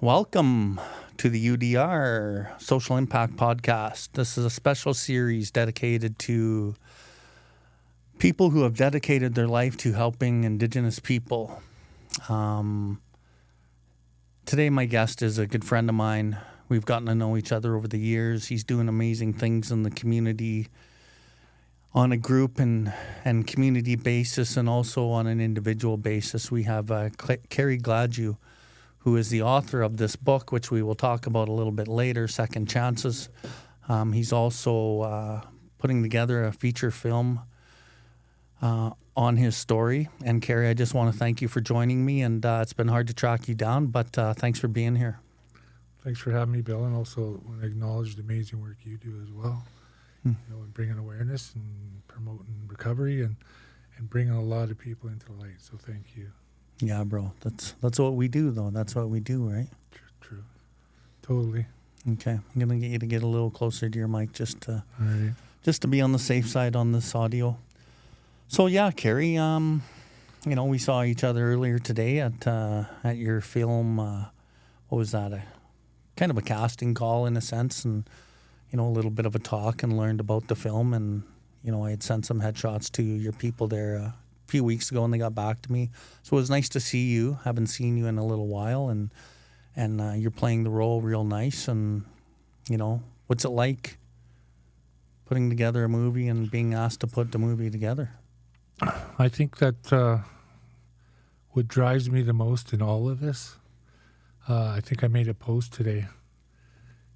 Welcome to the UDR Social Impact Podcast. This is a special series dedicated to people who have dedicated their life to helping Indigenous people. Today, my guest is a good friend of mine. We've gotten to know each other over the years. He's doing amazing things in the community on a group and community basis, and also on an individual basis. We have Kerry Gladue, who is the author of this book, which we will talk about a little bit later, Second Chances. He's also putting together a feature film on his story. And Kerry, I just want to thank you for joining me, and it's been hard to track you down, but thanks for being here. Thanks for having me, Bill, and also want to acknowledge the amazing work you do as well. You know, in bringing awareness and promoting recovery and bringing a lot of people into the light. So thank you. Yeah, bro. That's what we do, though. That's what we do, right? True. Totally. Okay. I'm going to get you to get a little closer to your mic just to be on the safe side on this audio. So, yeah, Kerry, we saw each other earlier today at your film. What was that? Kind of a casting call in a sense, and, a little bit of a talk, and learned about the film. And, I had sent some headshots to your people there few weeks ago, and they got back to me. So it was nice to see you. Haven't seen you in a little while, and you're playing the role real nice. And what's it like putting together a movie and being asked to put the movie together? I think that what drives me the most in all of this, I think I made a post today,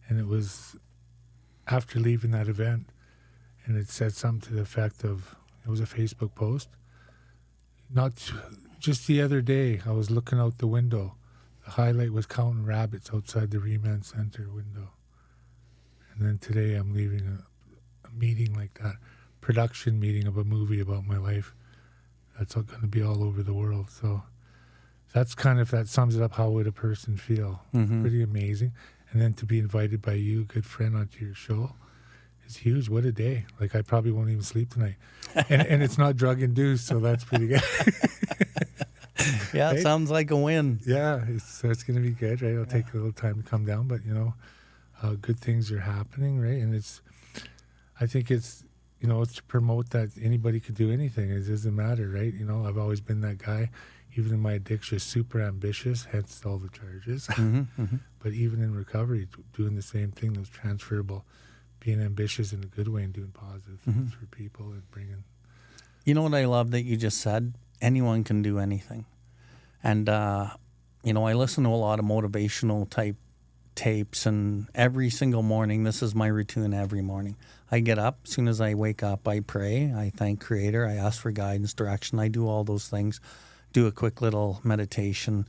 and it was after leaving that event, and it said something to the effect of, it was a Facebook post. Not just the other day, I was looking out the window. The highlight was counting rabbits outside the Remand Center window. And then today I'm leaving a meeting like that, production meeting of a movie about my life. That's going to be all over the world. So that's that sums it up. How would a person feel? Mm-hmm. Pretty amazing. And then to be invited by you, a good friend, onto your show, it's huge. What a day. Like, I probably won't even sleep tonight. And it's not drug induced, so that's pretty good. Yeah, it sounds like a win. Yeah, it's going to be good, right? It'll take a little time to come down, but, good things are happening, right? And I think it's to promote that anybody could do anything. It doesn't matter, right? I've always been that guy, even in my addiction, super ambitious, hence all the charges. Mm-hmm. But even in recovery, doing the same thing, those transferable, being ambitious in a good way and doing positive things for people and bringing. You know what I love that you just said? Anyone can do anything. And, I listen to a lot of motivational type tapes, and every single morning, this is my routine every morning. I get up, as soon as I wake up, I pray, I thank Creator, I ask for guidance, direction, I do all those things, do a quick little meditation,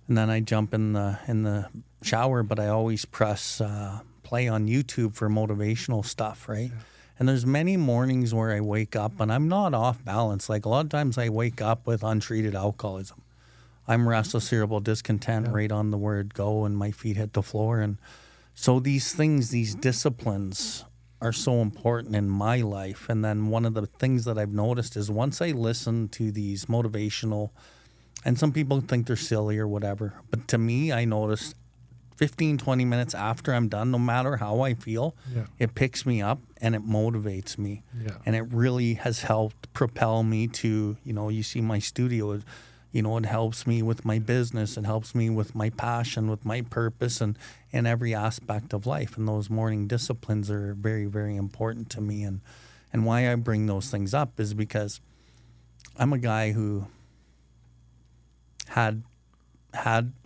and then I jump in the shower, but I always press play on YouTube for motivational stuff, right? Yeah. And there's many mornings where I wake up and I'm not off balance. Like, a lot of times I wake up with untreated alcoholism. I'm restless, irritable, discontent, right on the word go, and my feet hit the floor. And so these things, these disciplines are so important in my life. And then one of the things that I've noticed is once I listen to these motivational, and some people think they're silly or whatever, but to me, I noticed 15, 20 minutes after I'm done, no matter how I feel, it picks me up and it motivates me. Yeah. And it really has helped propel me to, you see my studio, it helps me with my business. It helps me with my passion, with my purpose, and in every aspect of life. And those morning disciplines are very, very important to me. And why I bring those things up is because I'm a guy who had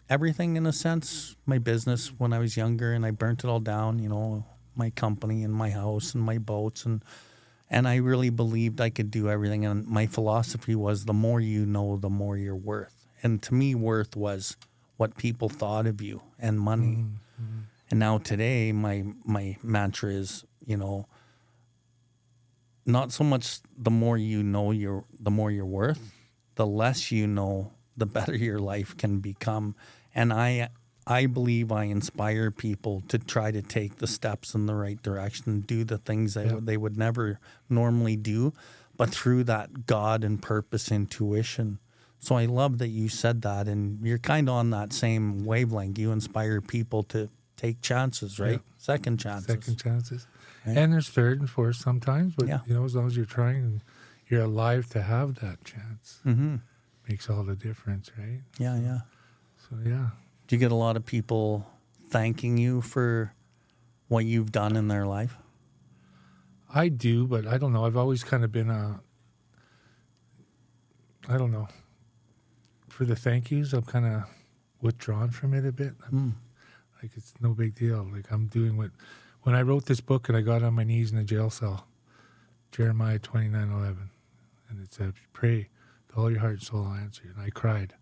everything, in a sense, my business when I was younger, and I burnt it all down, my company and my house and my boats, and I really believed I could do everything. And my philosophy was, the more you know, the more you're worth. And to me, worth was what people thought of you and money. Mm-hmm. And now today, my mantra is, not so much the more you know, the more you're worth. The less you know, the better your life can become. And I believe I inspire people to try to take the steps in the right direction, do the things that they would never normally do, but through that God and purpose intuition, So I love that you said that, and you're kind of on that same wavelength. You inspire people to take chances, right? Yeah. Second chances. Second chances. Right. And there's third and fourth sometimes, but Yeah. you know, as long as you're trying and you're alive to have that chance, Mm-hmm. makes all the difference, right? Yeah, yeah. So yeah. Do you get a lot of people thanking you for what you've done in their life? I do, but I don't know. I've always kind of been I don't know. For the thank yous, I'm kind of withdrawn from it a bit. Like, it's no big deal. Like, I'm doing when I wrote this book and I got on my knees in a jail cell, Jeremiah 29:11, and it said, pray with all your heart and soul, I'll answer you. And I cried.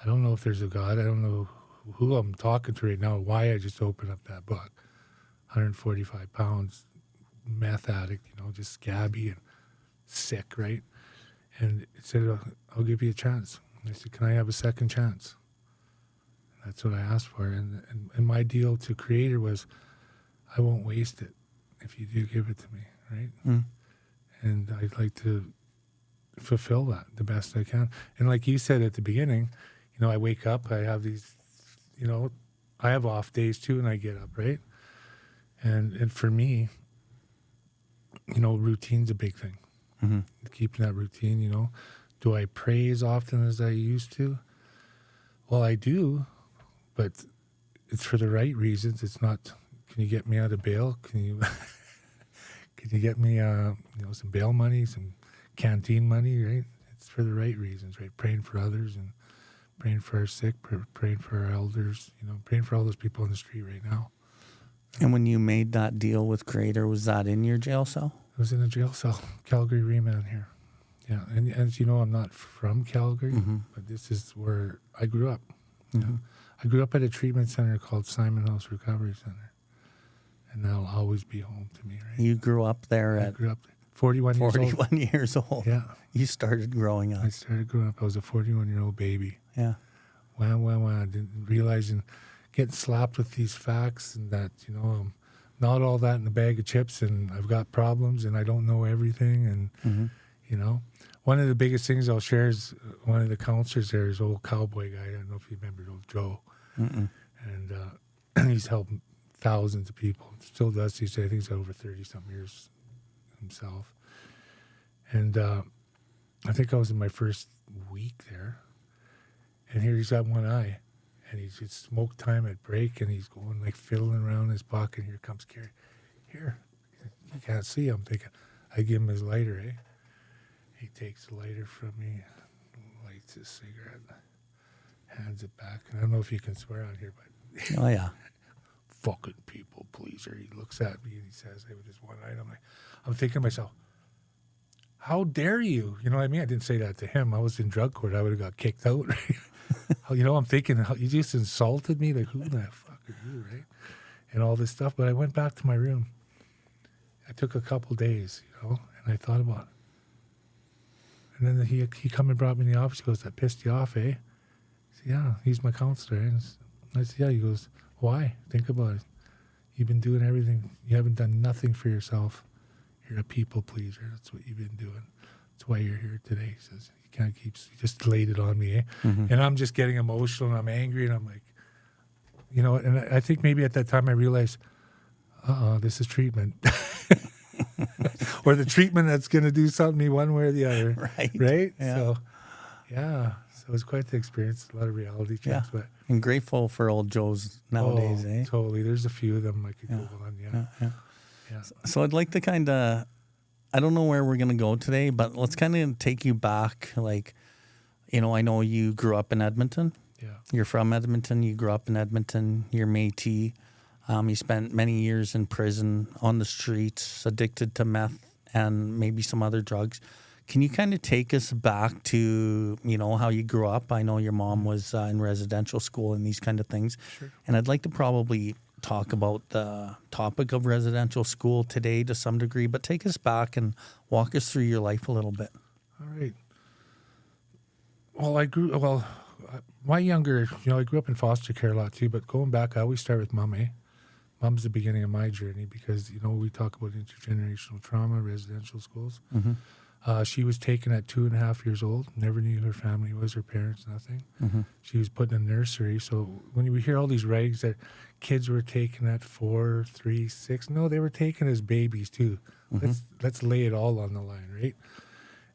I don't know if there's a God. I don't know who I'm talking to right now, why I just opened up that book. 145 pounds, meth addict, you know, just scabby and sick, right? And it said, I'll give you a chance. And I said, can I have a second chance? And that's what I asked for. And my deal to Creator was, I won't waste it if you do give it to me, right? And I'd like to fulfill that the best I can. And like you said at the beginning, you know, I wake up, I have these, you know, I have off days too, and I get up, right? And for me, you know, routine's a big thing. Mm-hmm. Keeping that routine, you know. Do I pray as often as I used to? Well, I do, but it's for the right reasons. It's not, can you get me out of bail? Can you get me, you know, some bail money, some canteen money, right? It's for the right reasons, right? Praying for others and praying for our sick, praying for our elders, you know, praying for all those people on the street right now. And when you made that deal with Creator, was that in your jail cell? I was in a jail cell, Calgary Remand here. Yeah, and as you know, I'm not from Calgary, but this is where I grew up. Yeah. I grew up at a treatment center called Simon House Recovery Center, and that'll always be home to me, right? You grew up there I at grew up 41 years old. 41 years old. Yeah. You started growing up. I started growing up. I was a 41-year-old baby. Yeah. Wow. Didn't realizing, getting slapped with these facts and that, you know, I'm not all that in a bag of chips and I've got problems and I don't know everything. And, you know, one of the biggest things I'll share is one of the counselors there is old cowboy guy. I don't know if you remember old Joe. And he's helped thousands of people. Still does. I think he's got over 30-something years himself. And I think I was in my first week there. And here he's got one eye. And he's at smoke time at break, and he's going like fiddling around in his pocket. And here comes Kerry. Here. You can't see him. I'm thinking, I give him his lighter, eh? He takes the lighter from me, lights his cigarette, hands it back. And I don't know if you can swear on here, but Oh, yeah. fucking people pleaser. He looks at me and he says, hey, with his one eye, I'm thinking to myself, how dare you? You know what I mean? I didn't say that to him. I was in drug court. I would have got kicked out. You know, I'm thinking, you just insulted me. Like, who the fuck are you, right? And all this stuff. But I went back to my room. I took a couple days, you know, and I thought about it. And then he come and brought me in the office. He goes, that pissed you off, eh? I said, yeah, he's my counselor. And I said, yeah. He goes, why? Think about it. You've been doing everything. You haven't done nothing for yourself. You're a people pleaser. That's what you've been doing. That's why you're here today. He says, you can't keep, you just laid it on me, eh? And I'm just getting emotional and I'm angry and I'm like, you know, and I think maybe at that time I realized, this is treatment. Or the treatment that's going to do something to me one way or the other. Right? Yeah. So, yeah. So it was quite the experience. A lot of reality checks. But And grateful for old Joe's nowadays, eh? Totally. There's a few of them I could go on. Yeah. So I'd like to kind of, I don't know where we're going to go today, but let's kind of take you back. Like, you know, I know you grew up in Edmonton. Yeah. You're from Edmonton. You grew up in Edmonton. You're Métis. You spent many years in prison, on the streets, addicted to meth and maybe some other drugs. Can you kind of take us back to, you know, how you grew up? I know your mom was in residential school and these kind of things. Sure. And I'd like to probably talk about the topic of residential school today to some degree, but take us back and walk us through your life a little bit. All right. Well, my younger, you know, I grew up in foster care a lot too, but going back, I always start with mom, eh? Mom's the beginning of my journey because, you know, we talk about intergenerational trauma, residential schools. She was taken at 2.5 years old. Never knew who her family was, her parents, nothing. Mm-hmm. She was put in a nursery. So when we hear all these regs that kids were taken at 4, 3, 6, no, they were taken as babies too. Mm-hmm. Let's lay it all on the line, right?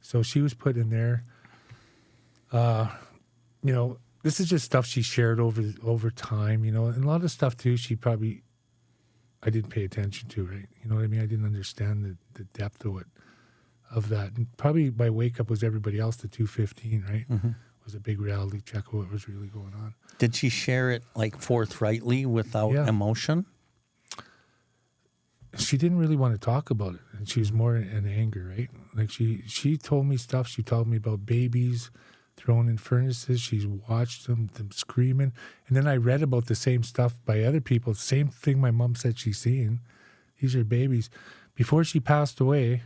So she was put in there. You know, this is just stuff she shared over time, you know, and a lot of stuff too I didn't pay attention to, right? You know what I mean? I didn't understand the depth of that. And probably my wake up was everybody else, the 215, right? Mm-hmm. Was a big reality check of what was really going on. Did she share it like forthrightly without emotion? She didn't really want to talk about it, and she was more in anger, right? Like she told me stuff. She told me about babies thrown in furnaces. She's watched them screaming, and then I read about the same stuff by other people. Same thing my mom said she's seen. These are babies. Before she passed away,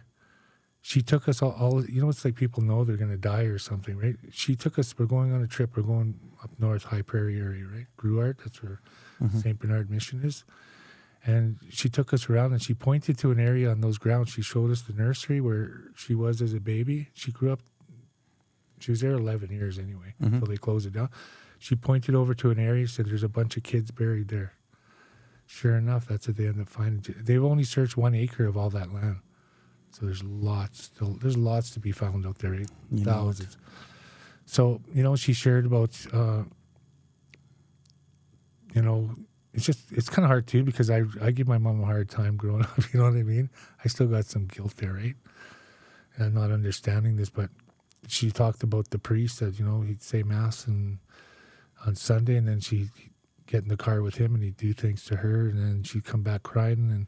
she took us all. You know, it's like people know they're going to die or something, right? She took us. We're going on a trip. We're going up north, High Prairie area, right? Gruart. That's where St. Bernard Mission is. And she took us around and she pointed to an area on those grounds. She showed us the nursery where she was as a baby. She grew up, she was there 11 years anyway, until they closed it down. She pointed over to an area, said there's a bunch of kids buried there. Sure enough, that's what they ended up finding. They've only searched 1 acre of all that land. So there's lots to be found out there, right? Thousands. So, you know, she shared about, you know, it's kind of hard too because I give my mom a hard time growing up. You know what I mean? I still got some guilt there, right? And not understanding this, but she talked about the priest that, you know, he'd say mass on Sunday, and then she'd get in the car with him and he'd do things to her, and then she'd come back crying, and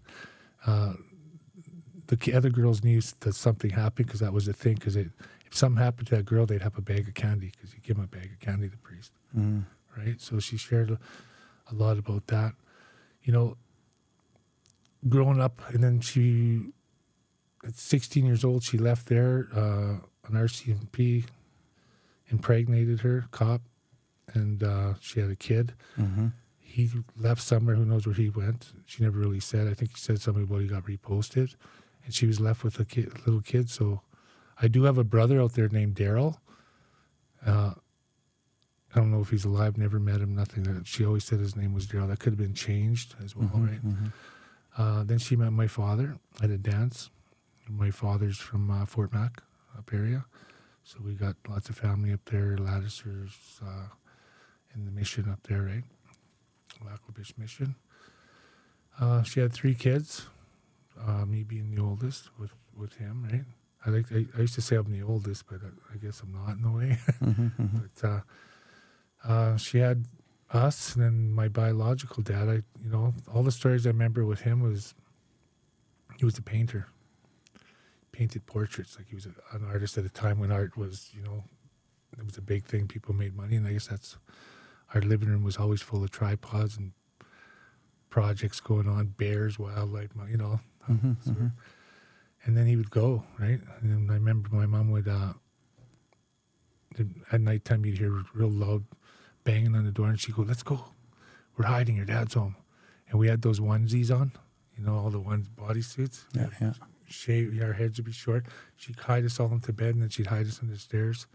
the other girls knew that something happened because that was the thing. Because if something happened to that girl, they'd have a bag of candy because he'd give them a bag of candy, the priest, right? So she shared a lot about that, you know, growing up. And then she, at 16 years old, she left there. An RCMP impregnated her, cop, and she had a kid. He left somewhere. Who knows where he went? She never really said. I think he said something about he got reposted, and she was left with a little kid. So I do have a brother out there named Daryl. I don't know if he's alive, never met him, nothing. She always said his name was Daryl. That could have been changed as well, right? Then she met my father at a dance. My father's from Fort Mac, up area. So we got lots of family up there, Latticers, in the mission up there, right? Lacklebish Mission. She had 3 kids, me being the oldest with him, right? I used to say I'm the oldest, but I guess I'm not in a way. But she had us, and then my biological dad. You know, all the stories I remember with him was he was a painter. Painted portraits. Like he was an artist at a time when art was, you know, it was a big thing. People made money, and I guess that's our living room was always full of tripods and projects going on, bears, wildlife, you know. And then he would go, right? And then I remember my mom would, at nighttime, you'd hear real loud banging on the door, and she'd go, "Let's go. We're hiding. Your dad's home." And we had those onesies on, you know, all the bodysuits. Yeah. Our heads would be short. She'd hide us all into bed, and then she'd hide us on the stairs.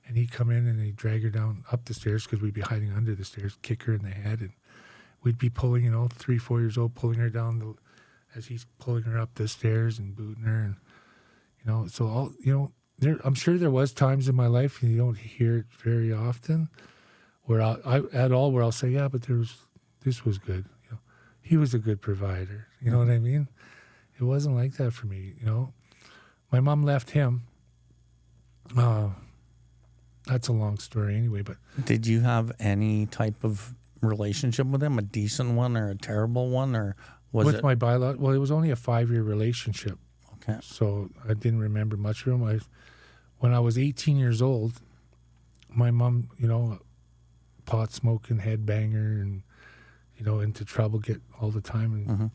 And he'd come in and he'd drag her down up the stairs because we'd be hiding under the stairs, kick her in the head. And we'd be pulling, you know, 3, 4 years old, pulling her down as he's pulling her up the stairs and booting her. And, you know, so all, you know, I'm sure there was times in my life, and you don't hear it very often, where I'll say, yeah, but this was good. You know, he was a good provider. You know what I mean? It wasn't like that for me, you know. My mom left him. That's a long story anyway, but... Did you have any type of relationship with him, a decent one or a terrible one, or was it... With my biological... Well, it was only a 5-year relationship. Okay. So I didn't remember much of him. When I was 18 years old, my mom, you know, pot smoking, headbanger, and, you know, into trouble, get all the time. And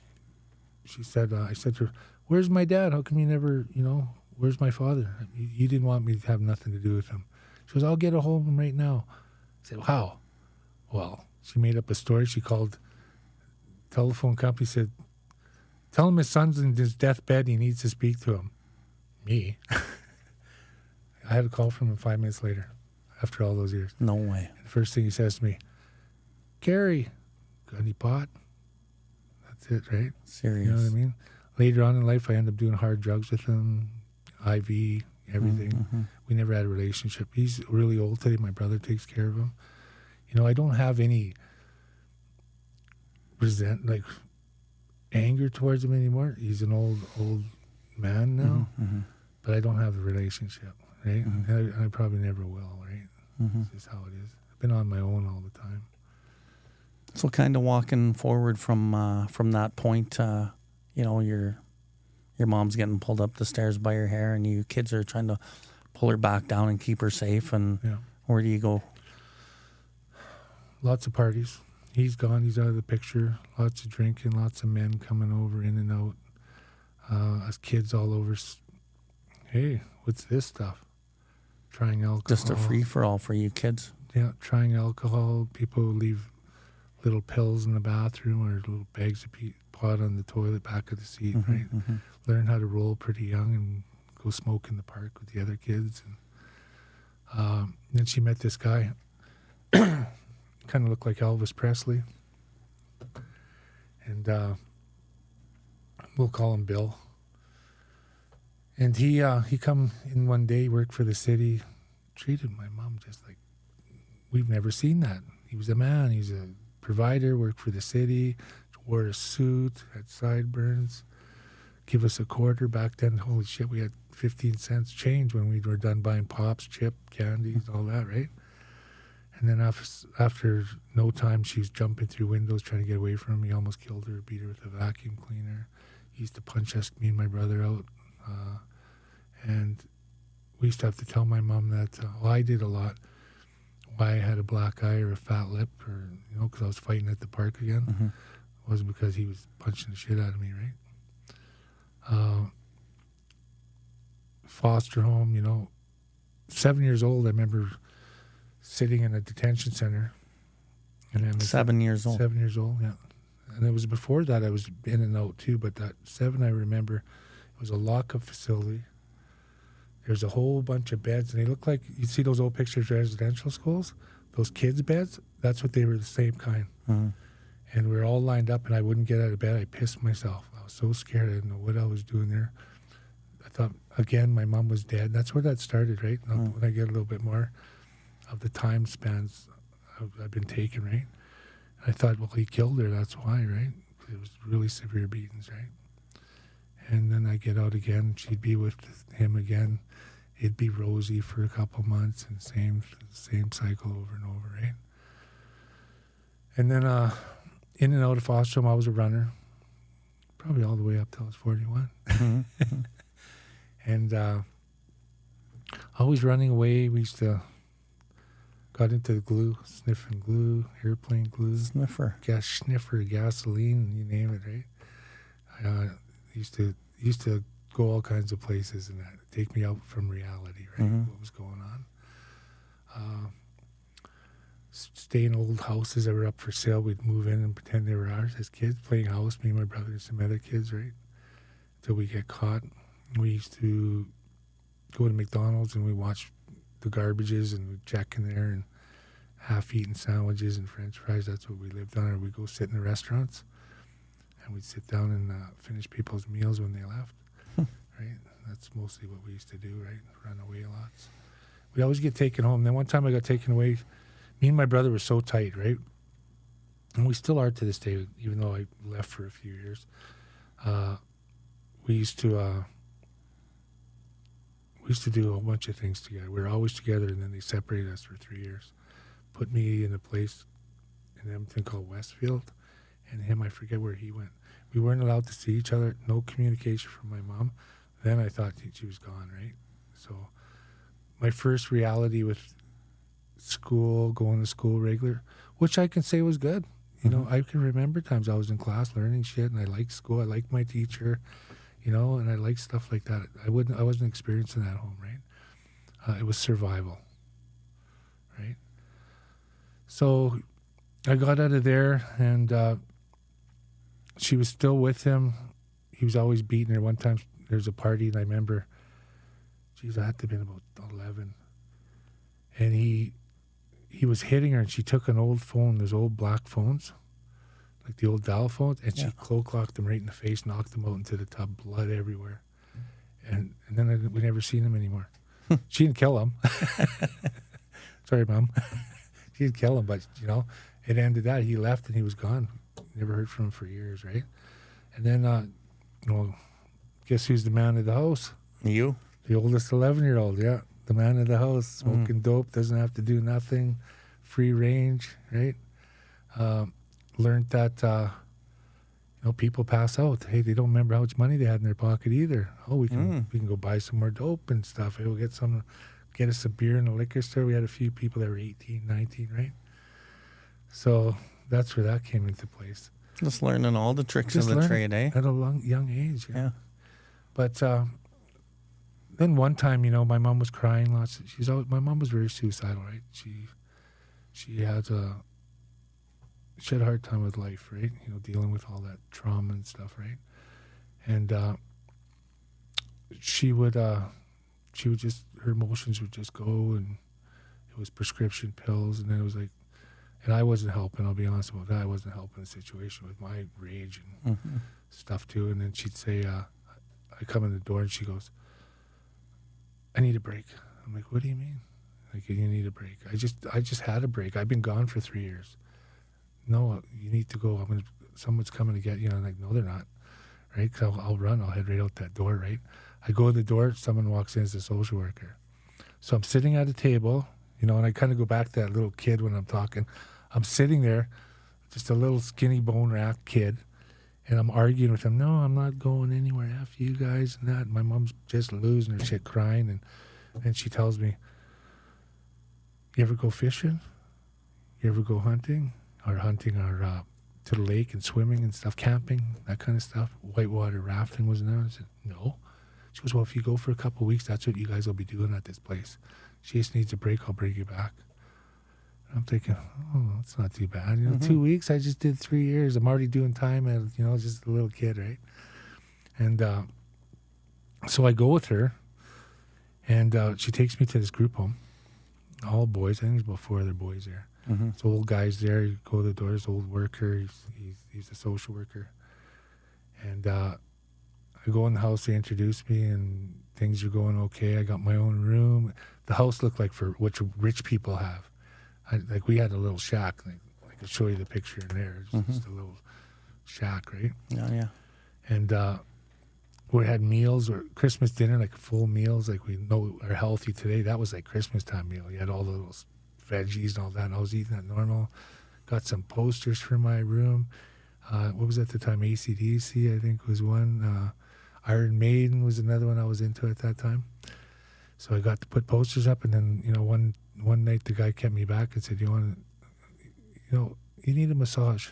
she said, I said to her, "Where's my dad? How come you never, you know, where's my father? You didn't want me to have nothing to do with him." She goes, "I'll get a hold of him right now." I said, "How?" Well, she made up a story. She called telephone company, said, "Tell him his son's in his deathbed. He needs to speak to him." Me. I had a call from him 5 minutes later, after all those years. No way. And the first thing he says to me, Kerry, got any pot? That's it, right? Serious. You know what I mean? Later on in life, I ended up doing hard drugs with him, IV, everything. Mm-hmm. We never had a relationship. He's really old today. My brother takes care of him. You know, I don't have any anger towards him anymore. He's an old man now, Mm-hmm. but I don't have a relationship, right? Mm-hmm. And I probably never will, right? Mm-hmm. This is how it is. I've been on my own all the time. So kind of walking forward from that point, you know, your mom's getting pulled up the stairs by her hair, and you kids are trying to pull her back down and keep her safe. And Yeah. where do you go? Lots of parties. He's gone. He's out of the picture. Lots of drinking. Lots of men coming over in and out. Us kids all over. Hey, what's this stuff? Trying alcohol. Just a free for all for you kids. Yeah, trying alcohol. People leave little pills in the bathroom or little bags of pot on the toilet back of the seat, Mm-hmm, right? mm-hmm. Learn how to roll pretty young and go smoke in the park with the other kids. And then she met this guy. Kind of looked like Elvis Presley. And we'll call him Bill. And he come in one day, worked for the city, treated my mom just like we've never seen that. He was a man. He's a provider, worked for the city, wore a suit, had sideburns, give us a quarter. Back then, holy shit, we had 15 cents change when we were done buying pops, chip, candies, all that, right? And then after no time, she was jumping through windows trying to get away from him. He almost killed her, beat her with a vacuum cleaner. He used to punch us, me and my brother, out. And we used to have to tell my mom that, I did a lot, why I had a black eye or a fat lip, or, you know, because I was fighting at the park again. Mm-hmm. It wasn't because he was punching the shit out of me, right? Foster home, you know. 7 years old, I remember sitting in a detention center. And then 7 years old. 7 years old, yeah. And it was before that I was in and out too, but that 7 I remember, it was a lock-up facility. There's a whole bunch of beds, and they look like, you see those old pictures of residential schools? Those kids' beds? That's what they were, the same kind. Mm-hmm. And we were all lined up, and I wouldn't get out of bed. I pissed myself. I was so scared. I didn't know what I was doing there. I thought, again, my mom was dead. That's where that started, right? Now, when I get a little bit more of the time spans I've been taking, right? I thought, well, he killed her. That's why, right? It was really severe beatings, right? And then I get out again. She'd be with him again. It'd be rosy for a couple months, and same cycle over and over, right? And then in and out of foster home, I was a runner, probably all the way up till I was 41. Mm-hmm. And always running away. We used to got into the glue, sniffing glue, airplane glue, Sniffer. sniffer, gasoline, you name it, right? Used to go all kinds of places and that take me out from reality, right? Mm-hmm. What was going on? Stay in old houses that were up for sale. We'd move in and pretend they were ours as kids, playing house, me and my brother and some other kids, right? Until we get caught. We used to go to McDonald's and we watch the garbages and we'd check in there and half-eaten sandwiches and French fries. That's what we lived on. Or we'd go sit in the restaurants and we'd sit down and finish people's meals when they left, right? That's mostly what we used to do, right? Run away lots. We'd always get taken home. Then one time I got taken away. Me and my brother were so tight, right? And we still are to this day, even though I left for a few years. We used to do a whole bunch of things together. We were always together, and then they separated us for 3 years. Put me in a place in Edmonton called Westfield, and him, I forget where he went. We weren't allowed to see each other, no communication from my mom. Then I thought she was gone, right? So my first reality with school, going to school regular, which I can say was good. You know, I can remember times I was in class learning shit, and I liked school. I liked my teacher, you know, and I liked stuff like that. I wasn't experiencing that at home, right? It was survival, right? So I got out of there, and she was still with him. He was always beating her. One time there's a party, and I remember geez, I had to have been about 11. And he was hitting her, and she took an old phone, those old black phones, like the old dial phones, and she clocked him right in the face, knocked him out into the tub, blood everywhere. And then we never seen him anymore. She didn't kill him. Sorry, Mom. She didn't kill him, but, you know, it ended that. He left and he was gone. Never heard from him for years, right? And then, well, guess who's the man of the house? You? The oldest 11-year-old, yeah. The man of the house, smoking dope, doesn't have to do nothing, free range, right? Learned that, you know, people pass out. Hey, they don't remember how much money they had in their pocket either. Oh, we can go buy some more dope and stuff. Hey, we'll get us a beer in the liquor store. We had a few people that were 18, 19, right? So that's where that came into place. Just learning all the tricks of the trade, eh? At a young age, Yeah. But then one time, you know, my mom was crying lots. My mom was very suicidal, right? She had a hard time with life, right? You know, dealing with all that trauma and stuff, right? And she would just, her emotions would just go, and it was prescription pills, and then it was like, and I wasn't helping, I'll be honest about that. I wasn't helping the situation with my rage and stuff too. And then she'd say, I come in the door and she goes, I need a break. I'm like, what do you mean? Like, you need a break? I just had a break. I've been gone for 3 years. No, you need to go. Someone's coming to get you. And I'm like, no, they're not. Right? Because I'll run. I'll head right out that door, right? I go to the door. Someone walks in as a social worker. So I'm sitting at a table, you know, and I kind of go back to that little kid when I'm talking. I'm sitting there, just a little skinny bone-racked kid, and I'm arguing with him. No, I'm not going anywhere after you guys and that. And my mom's just losing her shit, crying. And she tells me, you ever go fishing? You ever go hunting? Or to the lake and swimming and stuff, camping, that kind of stuff. Whitewater rafting was there. I said, no. She goes, well, if you go for a couple of weeks, that's what you guys will be doing at this place. She just needs a break. I'll bring you back. I'm thinking, oh, that's not too bad. You know, 2 weeks, I just did 3 years. I'm already doing time as, you know, just a little kid, right? And so I go with her, and she takes me to this group home. All boys. I think there's about 4 other boys there. It's old guys there. You go to the door, there's old worker. He's a social worker. And I go in the house, they introduce me, and things are going okay. I got my own room. The house looked like for what rich people have. Like we had a little shack. Like I could show you the picture in there. It's just a little shack, right? Oh, yeah. And we had meals or Christmas dinner, like full meals, like we know are healthy today. That was like Christmas time meal. You had all those veggies and all that. And I was eating that normal. Got some posters for my room. What was at the time? AC/DC, I think, was one. Iron Maiden was another one I was into at that time. So I got to put posters up, and then, you know, one night the guy kept me back and said, you need a massage.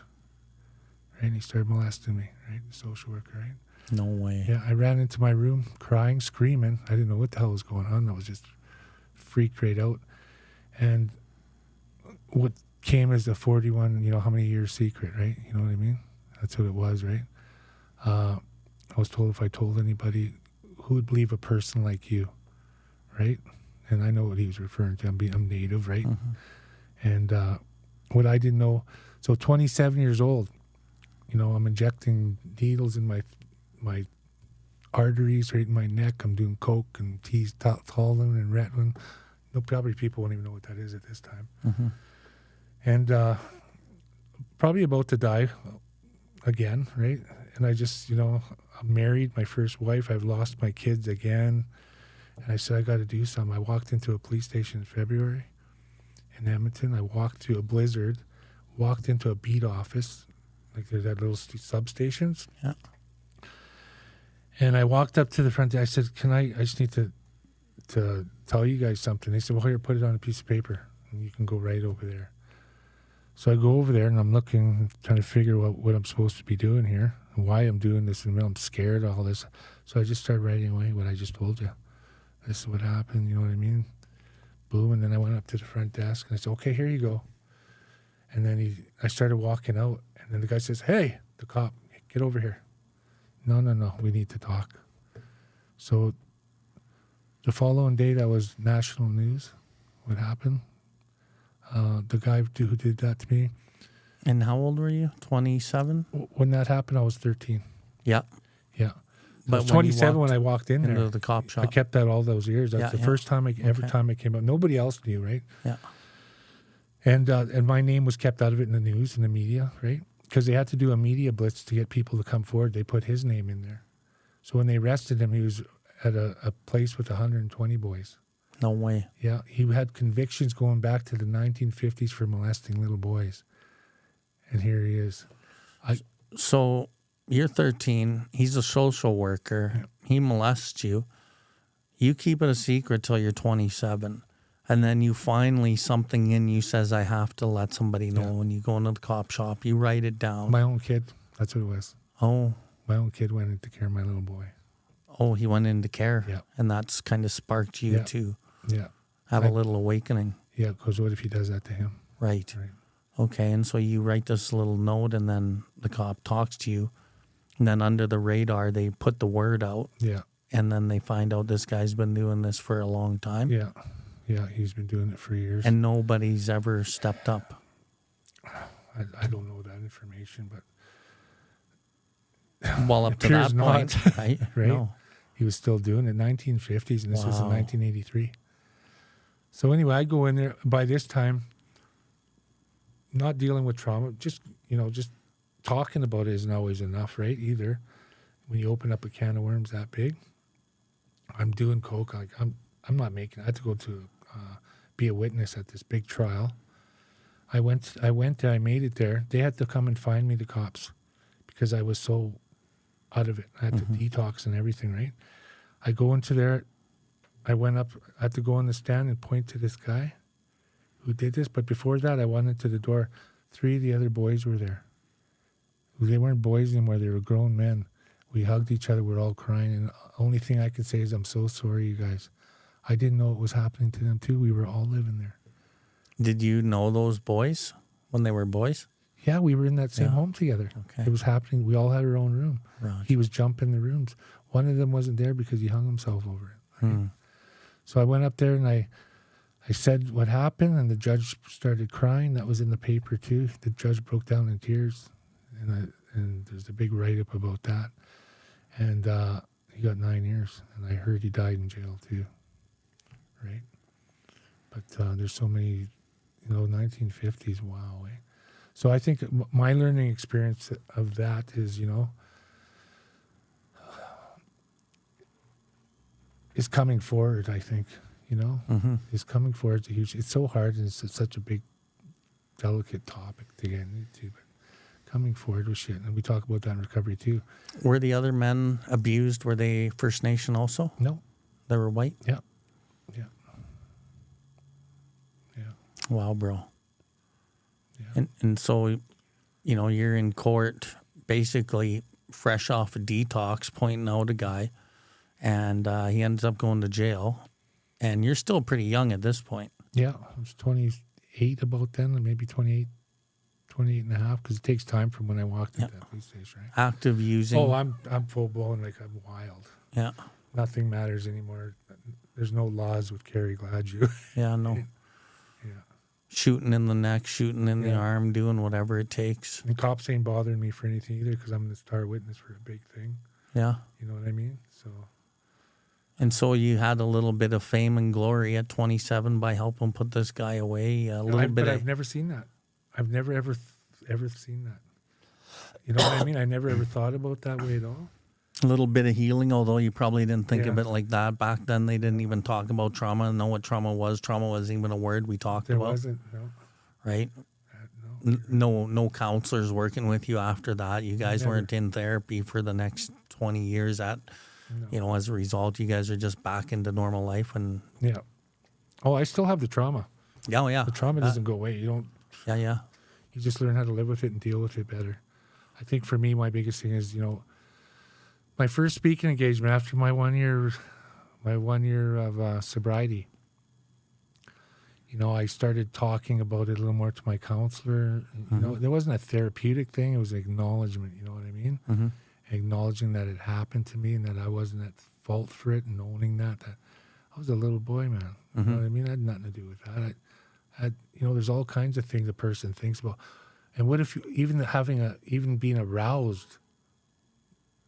Right? And he started molesting me, right? The social worker, right? No way. Yeah, I ran into my room crying, screaming. I didn't know what the hell was going on. I was just freaked right out. And what came as the 41, you know, how many years secret, right? You know what I mean? That's what it was, right? I was told if I told anybody, who would believe a person like you, right? And I know what he was referring to. I'm Native, right? And what I didn't know, so 27 years old, you know, I'm injecting needles in my arteries right in my neck. I'm doing coke and Talin and Ritalin. No, probably people won't even know what that is at this time. And probably about to die again, right? And I just, you know, I'm married, my first wife. I've lost my kids again. And I said, I got to do something. I walked into a police station in February in Edmonton. I walked to a blizzard, walked into a beat office, like there's that little substations. Yeah. And I walked up to the front. I said, I just need to tell you guys something. They said, well, here, put it on a piece of paper, and you can go right over there. So I go over there, and I'm looking, trying to figure out what I'm supposed to be doing here, and why I'm doing this, and I'm scared of all this. So I just started writing away what I just told you. This is what happened, you know what I mean? Boom, and then I went up to the front desk, and I said, okay, here you go. And then I started walking out, and then the guy says, hey, the cop, get over here. No, we need to talk. So The following day, that was national news. What happened? The guy who did that to me. And how old were you? 27? When that happened, I was 13. Yeah. Yeah. But I was 27 when I walked in into there. the cop shop. I kept that all those years. That's the first time every time I came out. Nobody else knew, right? Yeah. And my name was kept out of it in the news and the media, right? Because they had to do a media blitz to get people to come forward. They put his name in there. So when they arrested him, he was at a place with 120 boys. No way. Yeah, he had convictions going back to the 1950s for molesting little boys. And here he is. So you're 13. He's a social worker. Yeah. He molests you. You keep it a secret till you're 27. And then you finally, something in you says, I have to let somebody know. When you go into the cop shop, you write it down. My own kid. That's what it was. Oh. My own kid went into care of my little boy. Oh, he went into care. Yeah. And that's kind of sparked you to have a little awakening. Yeah, because what if he does that to him? Right. Okay, and so you write this little note, and then the cop talks to you. And then under the radar, they put the word out. Yeah. And then they find out this guy's been doing this for a long time. Yeah. Yeah, he's been doing it for years. And nobody's ever stepped up. I don't know that information, but... Well, up to that point, right? Right? No. He was still doing it, 1950s, and this was in 1983. So anyway, I go in there. By this time, not dealing with trauma, just talking about it isn't always enough, right? Either when you open up a can of worms that big, I'm doing coke. Like I'm not making. I had to go to be a witness at this big trial. I went. I made it there. They had to come and find me, the cops, because I was so out of it. I had to detox and everything, right? I go into there. I went up. I had to go on the stand and point to this guy who did this. But before that, I went into the door. 3 of the other boys were there. They weren't boys anymore. They were grown men. We hugged each other. We're all crying. And the only thing I can say is, I'm so sorry, you guys. I didn't know it was happening to them, too. We were all living there. Did you know those boys when they were boys? Yeah, we were in that same home together. Okay. It was happening. We all had our own room. Right. He was jumping the rooms. One of them wasn't there because he hung himself over it. Right? So I went up there and I said what happened, and the judge started crying. That was in the paper too. The judge broke down in tears, and there's a big write-up about that. And he got 9 years, and I heard he died in jail too. Right? But there's so many, 1950s. Wow. Eh? So I think my learning experience of that is, is coming forward, I think, is coming forward. It's so hard, and it's such a big, delicate topic to get into, but coming forward with shit. And we talk about that in recovery too. Were the other men abused? Were they First Nation also? No. They were white? Yeah. Yeah. Yeah. Wow, bro. Yeah. And so, you're in court basically fresh off a detox, pointing out a guy, and he ends up going to jail. And you're still pretty young at this point. Yeah, I was 28 about then, and maybe 28 and a half, because it takes time from when I walked into that police station, right? Active using. Oh, I'm full blown, like I'm wild. Yeah. Nothing matters anymore. There's no laws with Kerry Gladue. Yeah, no. Yeah. Shooting in the neck, shooting in the arm, doing whatever it takes. And cops ain't bothering me for anything either, because I'm the star witness for a big thing. Yeah. You know what I mean? So. And so you had a little bit of fame and glory at 27 by helping put this guy away. But I've never seen that. I've never ever seen that. You know what I mean? I never ever thought about that way at all. A little bit of healing, although you probably didn't think of it like that back then. They didn't even talk about trauma and know what trauma was. Trauma wasn't even a word we talked about. There wasn't, no. Right? No. No counselors working with you after that. You guys weren't in therapy for the next 20 years. As a result, you guys are just back into normal life. And yeah. Oh, I still have the trauma. Yeah. The trauma doesn't go away. You don't. Yeah. You just learn how to live with it and deal with it better. I think for me, my biggest thing is, my first speaking engagement after my 1 year of sobriety. I started talking about it a little more to my counselor. There wasn't a therapeutic thing; it was acknowledgement. You know what I mean? Acknowledging that it happened to me and that I wasn't at fault for it, and owning that I was a little boy, man. You know what I mean? I had nothing to do with that. I had, there's all kinds of things a person thinks about. And what if you, even being aroused,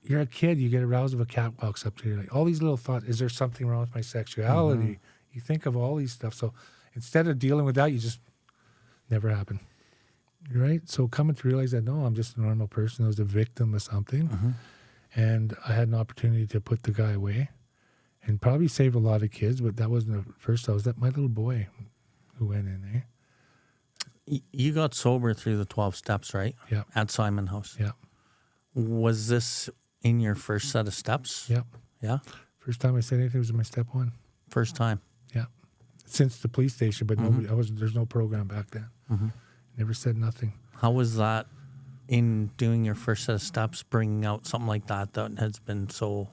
you're a kid, you get aroused if a cat walks up to you. Like, all these little thoughts, is there something wrong with my sexuality? You think of all these stuff. So instead of dealing with that, you just never happen. Right? So coming to realize that, no, I'm just a normal person. I was a victim of something. And I had an opportunity to put the guy away and probably save a lot of kids, but that wasn't the first. I was that my little boy who went in, You got sober through the 12 steps, right? Yeah. At Simon House. Yeah. Was this in your first set of steps? Yeah. Yeah? First time I said anything was in my step one. First time? Yeah. Since the police station, but there's no program back then. Never said nothing. How was that in doing your first set of steps, bringing out something like that has been so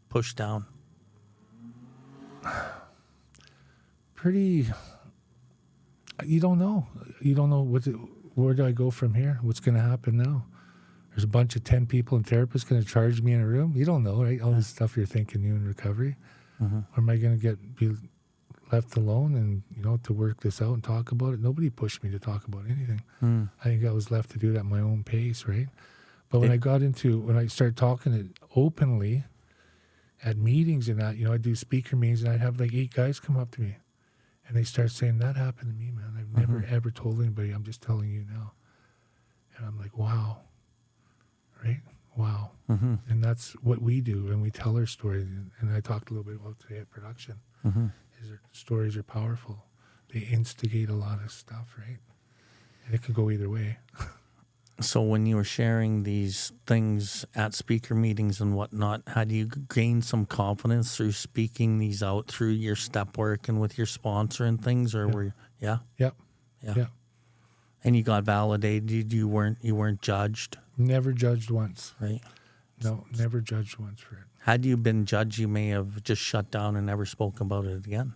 pushed down? Pretty, you don't know. You don't know where do I go from here? What's going to happen now? There's a bunch of 10 people and therapists going to charge me in a room. You don't know, right? All this stuff you're thinking you in recovery. Or am I going to be left alone and, to work this out and talk about it? Nobody pushed me to talk about anything. I think I was left to do it at my own pace, right? But when I started talking it openly at meetings and that, I'd do speaker meetings and I'd have like 8 guys come up to me. And they start saying, that happened to me, man. I've never, ever told anybody. I'm just telling you now. And I'm like, wow. Right? Wow. And that's what we do. And we tell our stories. And I talked a little bit about today at production. Stories are powerful. They instigate a lot of stuff, right? And it could go either way. So when you were sharing these things at speaker meetings and whatnot, had you gained some confidence through speaking these out through your step work and with your sponsor and things, or were you, yeah? Yep. Yeah. And you got validated. You weren't judged. Never judged once. Right. No, never judged once for it. Had you been judged, you may have just shut down and never spoken about it again.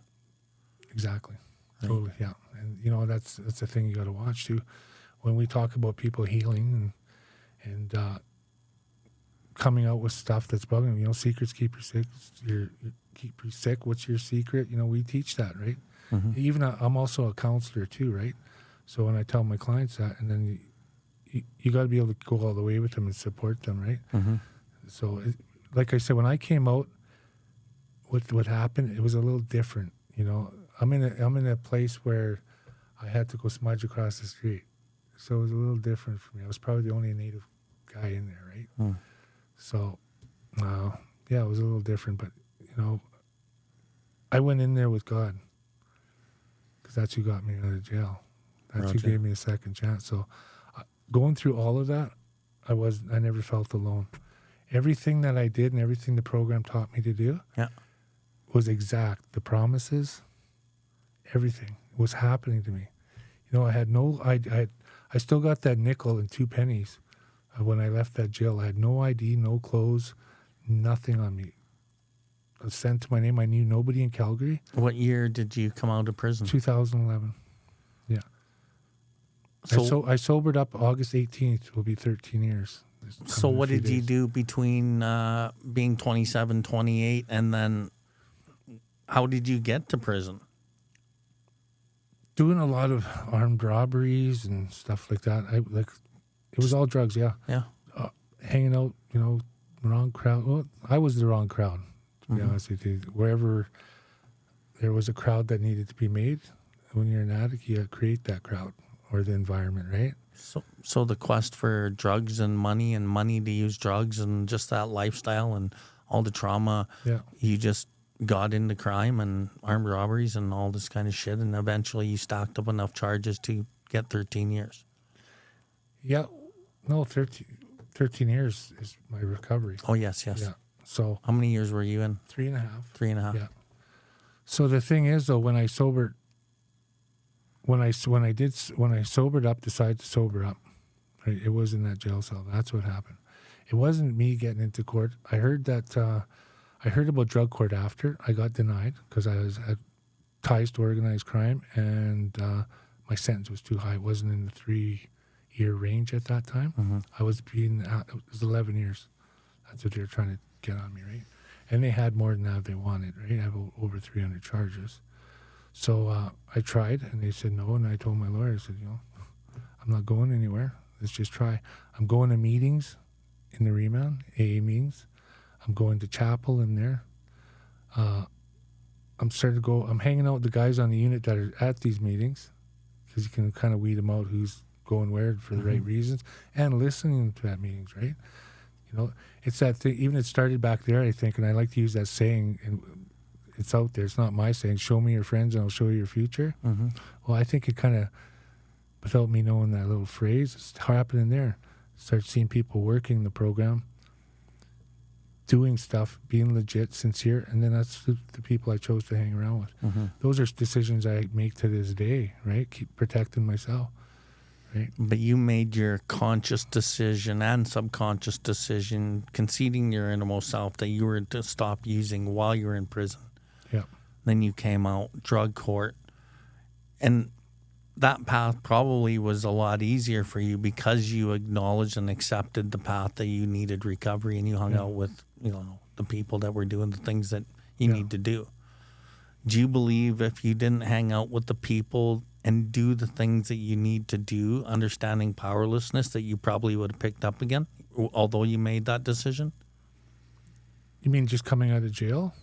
Exactly. Right. Totally. Yeah. And that's the thing you got to watch too. When we talk about people healing and coming out with stuff that's bugging them, secrets keep you sick. Keep you sick. What's your secret? We teach that, right? Even I'm also a counselor too, right? So when I tell my clients that, and then you got to be able to go all the way with them and support them, right? So, like I said, when I came out with what happened, it was a little different. I'm in a place where I had to go smudge across the street. So it was a little different for me. I was probably the only Native guy in there, right? So, it was a little different. But, I went in there with God because that's who got me out of jail. That's who gave me a second chance. So going through all of that, I never felt alone. Everything that I did and everything the program taught me to do was exact. The promises, everything was happening to me. I had I still got that nickel and 2 pennies when I left that jail. I had no ID, no clothes, nothing on me. I was sent to my name. I knew nobody in Calgary. What year did you come out of prison? 2011. Yeah. So I sobered up August 18th. It will be 13 years. So what did you do between being 27, 28, and then how did you get to prison? Doing a lot of armed robberies and stuff like that. It was all drugs, yeah. Yeah. Hanging out, wrong crowd. Well, I was the wrong crowd, to be honest with you. Wherever there was a crowd that needed to be made, when you're an addict, you create that crowd or the environment, right? So the quest for drugs and money to use drugs and just that lifestyle and all the trauma, you just got into crime and armed robberies and all this kind of shit, and eventually you stacked up enough charges to get 13 years. Yeah. No, 13 years is my recovery. Oh, yes. Yeah. So how many years were you in? 3.5. 3.5. Yeah. So the thing is, though, when I sobered up, decided to sober up, right, it was in that jail cell. That's what happened. It wasn't me getting into court. I heard about drug court after. I got denied because I had ties to organized crime, and my sentence was too high. It wasn't in the 3-year range at that time. I was it was 11 years. That's what they were trying to get on me, right? And they had more than that they wanted, right? I have over 300 charges. So I tried, and they said no. And I told my lawyer, I said, I'm not going anywhere. Let's just try. I'm going to meetings in the Remand, AA meetings. I'm going to chapel in there. I'm hanging out with the guys on the unit that are at these meetings, because you can kind of weed them out who's going where for the right reasons, and listening to that meetings, right? It's that thing. Even it started back there, I think, and I like to use that saying, and it's out there. It's not my saying. Show me your friends, and I'll show you your future. Well, I think it kind of, without me knowing that little phrase, it's happening there. Start seeing people working the program, doing stuff, being legit, sincere, and then that's the people I chose to hang around with. Those are decisions I make to this day, right? Keep protecting myself, right? But you made your conscious decision and subconscious decision, conceding your innermost self, that you were to stop using while you were in prison. Yeah. Then you came out, drug court, and that path probably was a lot easier for you because you acknowledged and accepted the path that you needed recovery, and you hung out with, the people that were doing the things that you need to do. Do you believe if you didn't hang out with the people and do the things that you need to do, understanding powerlessness, that you probably would have picked up again, although you made that decision? You mean just coming out of jail?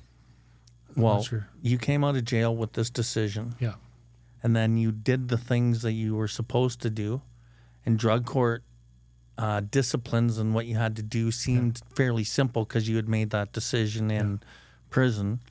Well, sure. You came out of jail with this decision. Yeah. And then you did the things that you were supposed to do. And drug court disciplines and what you had to do seemed fairly simple because you had made that decision in prison.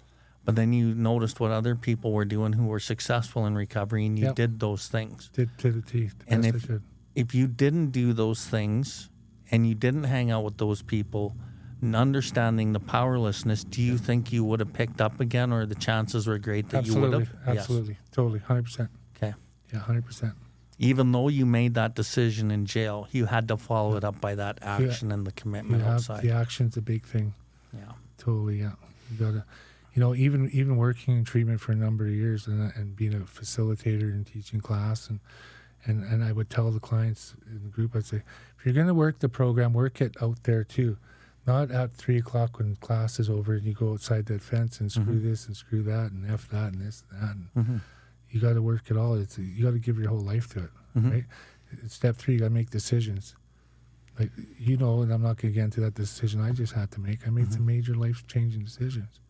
But then you noticed what other people were doing who were successful in recovery, and you did those things. Did to the teeth. And if you didn't do those things and you didn't hang out with those people, and understanding the powerlessness, do you think you would have picked up again, or the chances were great that you would have? Absolutely. Yes. Totally. 100%. Okay. Yeah, 100%. Even though you made that decision in jail, you had to follow it up by that action and the commitment outside. The action's a big thing. Yeah. Totally, yeah. You gotta, even working in treatment for a number of years and being a facilitator and teaching class, and I would tell the clients in the group, I'd say, if you're going to work the program, work it out there too. Not at 3 o'clock when class is over and you go outside that fence and screw this and screw that and F that and this and that. And you got to work it all. You got to give your whole life to it, right? Step 3, you got to make decisions. Like, and I'm not going to get into that decision I just had to make. I made some major life-changing decisions.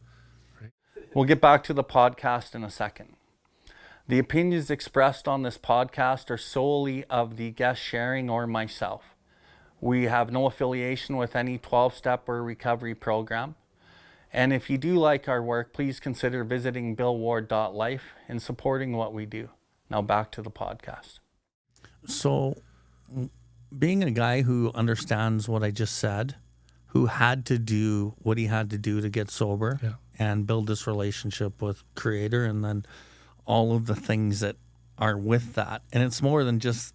Right? We'll get back to the podcast in a second. The opinions expressed on this podcast are solely of the guest sharing or myself. We have no affiliation with any 12-step or recovery program. And if you do like our work, please consider visiting BILLWARD.life and supporting what we do. Now back to the podcast. So, being a guy who understands what I just said, who had to do what he had to do to get sober and build this relationship with Creator, and then all of the things that are with that. And it's more than just,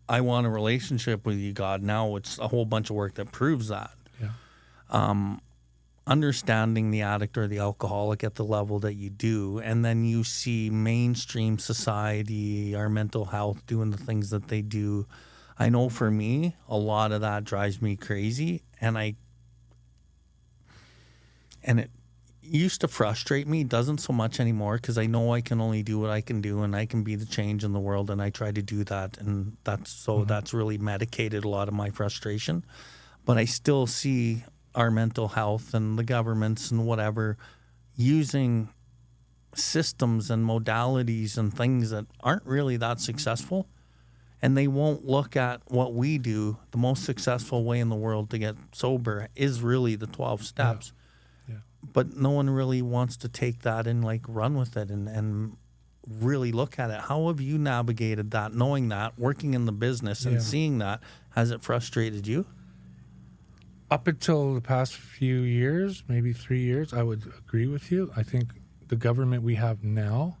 I want a relationship with you, God. Now it's a whole bunch of work that proves that. Yeah. Understanding the addict or the alcoholic at the level that you do, and then you see mainstream society, our mental health, doing the things that they do. I know for me, a lot of that drives me crazy, and it used to frustrate me. It doesn't so much anymore, because I know I can only do what I can do, and I can be the change in the world, and I try to do that, and that's really medicated a lot of my frustration. But I still see our mental health and the governments and whatever using systems and modalities and things that aren't really that successful, and they won't look at what we do. The most successful way in the world to get sober is really the 12 steps. Yeah. But no one really wants to take that and run with it and really look at it. How have you navigated that, knowing that, working in the business and seeing that? Has it frustrated you? Up until the past few years, maybe 3 years, I would agree with you. I think the government we have now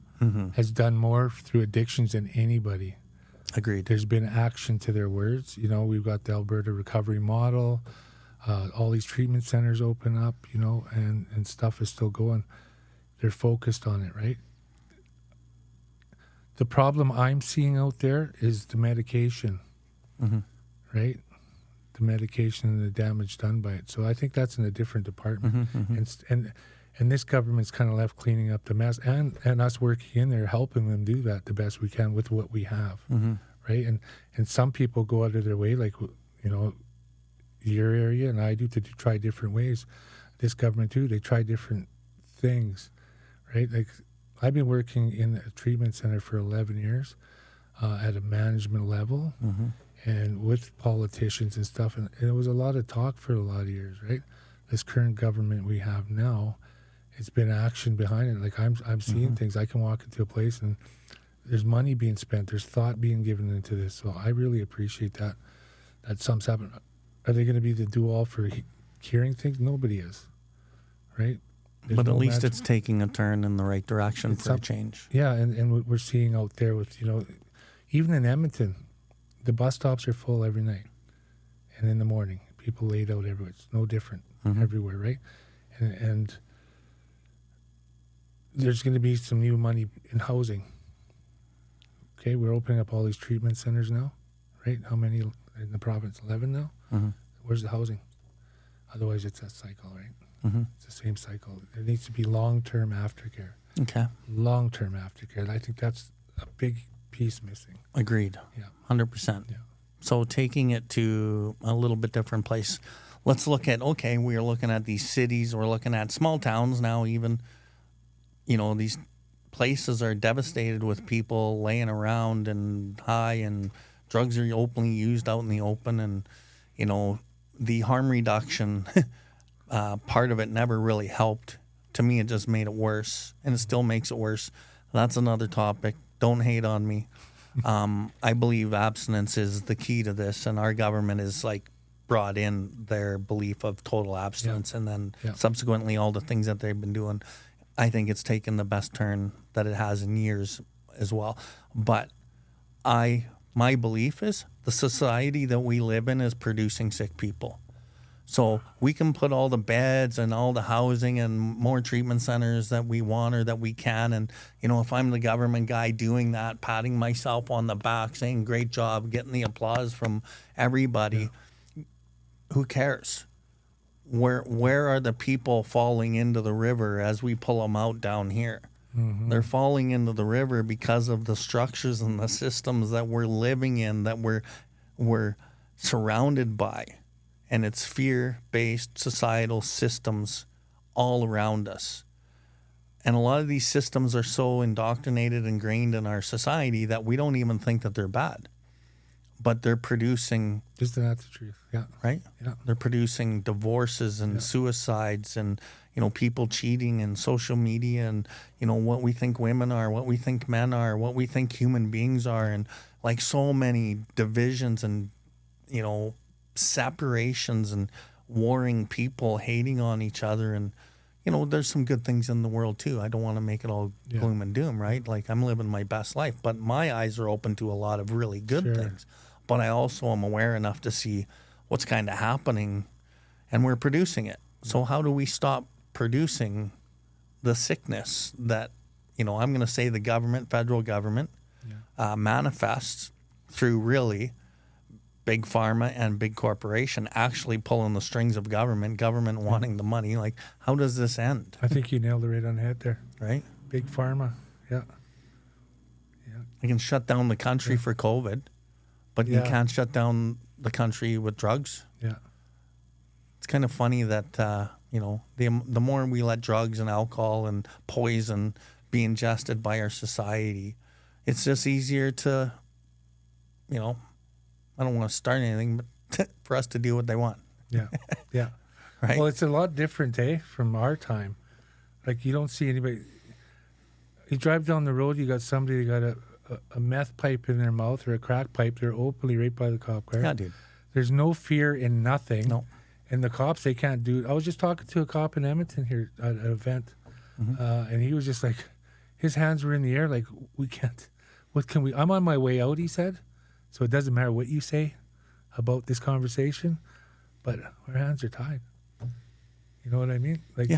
has done more through addictions than anybody. Agreed. There's been action to their words. We've got the Alberta recovery model. All these treatment centers open up, and stuff is still going. They're focused on it, right? The problem I'm seeing out there is the medication, right? the medication and the damage done by it. So I think that's in a different department. And this government's kind of left cleaning up the mess, and us working in there helping them do that the best we can with what we have, right? And some people go out of their way, like, you know, your area and I do, to try different ways. This government too, they try different things, right? Like, I've been working in a treatment center for 11 years at a management level and with politicians and stuff. And it was a lot of talk for a lot of years, right? This current government we have now, it's been action behind it. Like, I'm seeing things. I can walk into a place and there's money being spent. There's thought being given into this. So I really appreciate that something's happening. Are they going to be the do-all for curing things? Nobody is, right? But at least it's taking a turn in the right direction for a change. Yeah, and what we're seeing out there with, you know, even in Edmonton, the bus stops are full every night. And in the morning, people laid out everywhere. It's no different everywhere, right? And there's going to be some new money in housing. Okay, we're opening up all these treatment centers now, right? How many in the province? 11 now? Where's the housing? Otherwise, it's that cycle, right? It's the same cycle. There needs to be long-term aftercare. Okay. Long-term aftercare. And I think that's a big piece missing. Agreed. Yeah. 100%. Yeah. So taking it to a little bit different place, let's look at, okay, we're looking at these cities, we're looking at small towns now even. You know, these places are devastated with people laying around and high, and drugs are openly used out in the open. And, you know, the harm reduction part of it never really helped. To me, it just made it worse, and it still makes it worse. That's another topic. Don't hate on me. I believe abstinence is the key to this, and our government is like brought in their belief of total abstinence, and then subsequently all the things that they've been doing. I think it's taken the best turn that it has in years as well. But my belief is the society that we live in is producing sick people. So we can put all the beds and all the housing and more treatment centers that we want or that we can. And, you know, if I'm the government guy doing that, patting myself on the back, saying, great job, getting the applause from everybody, who cares? Where are the people falling into the river as we pull them out down here? They're falling into the river because of the structures and the systems that we're living in, that we're surrounded by. And it's fear-based societal systems all around us. And a lot of these systems are so indoctrinated, ingrained in our society that we don't even think that they're bad. But they're producing... Isn't that the truth? Yeah. Right? Yeah. They're producing divorces and suicides and, you know, people cheating and social media and, you know, what we think women are, what we think men are, what we think human beings are, and like so many divisions and, you know, separations and warring people, hating on each other. And, you know, there's some good things in the world too. I don't want to make it all gloom and doom, right? Like, I'm living my best life, but my eyes are open to a lot of really good things. But I also am aware enough to see what's kind of happening, and we're producing it. So how do we stop producing the sickness that, you know, I'm going to say the government, federal government, manifests through really big pharma and big corporation actually pulling the strings of government wanting the money. Like, how does this end? I think you nailed it right on the head there. Right? Big pharma, yeah. You can shut down the country for COVID, but you can't shut down the country with drugs. Yeah. It's kind of funny that, you know, the more we let drugs and alcohol and poison be ingested by our society, it's just easier to, you know, I don't want to start anything, but for us to do what they want. Yeah, yeah. Right? Well, it's a lot different, from our time. Like, you don't see anybody. You drive down the road, you got somebody that got a meth pipe in their mouth or a crack pipe. They're openly right by the cop car. Yeah, dude. There's no fear in nothing. No. And the cops, they can't do it. I was just talking to a cop in Edmonton here at an event, and he was just like, his hands were in the air, like, we can't. What can we? I'm on my way out, he said. So it doesn't matter what you say about this conversation, but our hands are tied. You know what I mean? Like,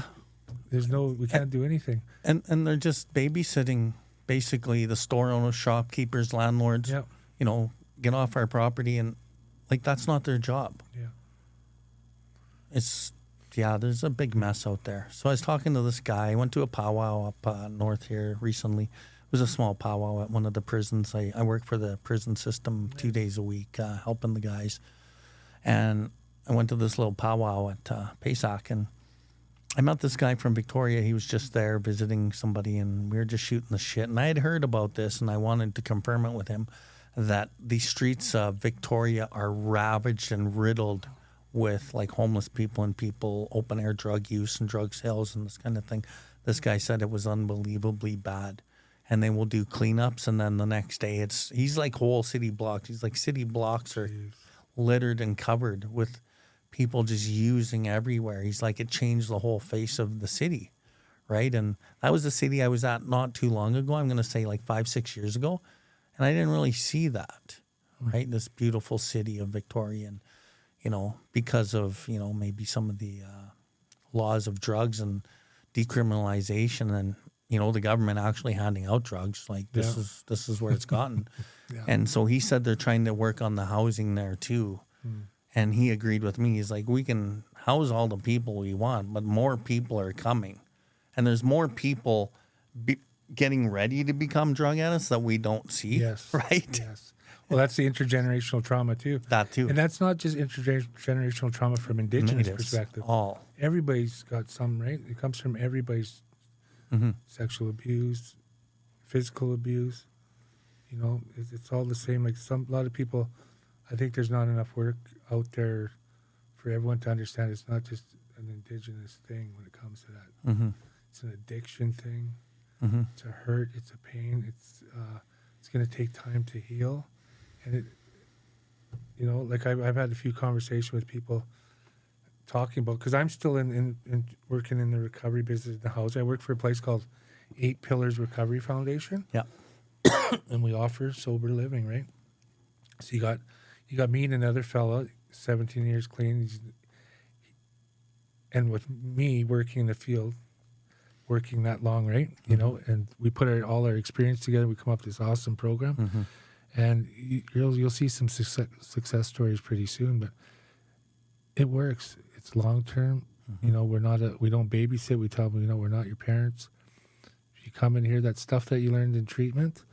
we can't do anything. And they're just babysitting, basically, the store owners, shopkeepers, landlords. Yeah. You know, get off our property. And Like, that's not their job. Yeah. There's a big mess out there. So I was talking to this guy. I went to a powwow up north here recently. It was a small powwow at one of the prisons. I work for the prison system 2 days a week, helping the guys. And I went to this little powwow at Paysac, and I met this guy from Victoria. He was just there visiting somebody, and we were just shooting the shit. And I had heard about this, and I wanted to confirm it with him, that the streets of Victoria are ravaged and riddled with like homeless people and people, open air drug use and drug sales and this kind of thing. This guy said it was unbelievably bad. And they will do cleanups, and then the next day he's like whole city blocks. He's like city blocks are littered and covered with people just using everywhere. He's like, it changed the whole face of the city, right? And that was the city I was at not too long ago. I'm going to say like 5-6 years ago. And I didn't really see that, right? This beautiful city of Victoria. And, you know, because of, you know, maybe some of the laws of drugs and decriminalization and, you know, the government actually handing out drugs, like this is where it's gotten. And so he said they're trying to work on the housing there too. And he agreed with me. He's like, we can house all the people we want, but more people are coming. And there's more people getting ready to become drug addicts that we don't see. Yes. Right? Yes. Well, that's the intergenerational trauma too. That too. And that's not just intergenerational trauma from Indigenous perspective. All. Everybody's got some, right? It comes from everybody's sexual abuse, physical abuse. You know, it's all the same. Like a lot of people, I think there's not enough work out there for everyone to understand it's not just an Indigenous thing when it comes to that. It's an addiction thing. It's a hurt. It's a pain. It's going to take time to heal. And it, you know, like I've had a few conversations with people talking about, because I'm still in working in the recovery business in the house. I work for a place called 8 Pillars Recovery Foundation. Yeah. And we offer sober living, right? So you got me and another fella, 17 years clean. And with me working in the field, working that long, right? You know, and we put all our experience together. We come up with this awesome program. And you'll see some success stories pretty soon, but it works. It's long term. You know, we don't babysit. We tell them, you know, we're not your parents. If you come in here, that stuff that you learned in treatment,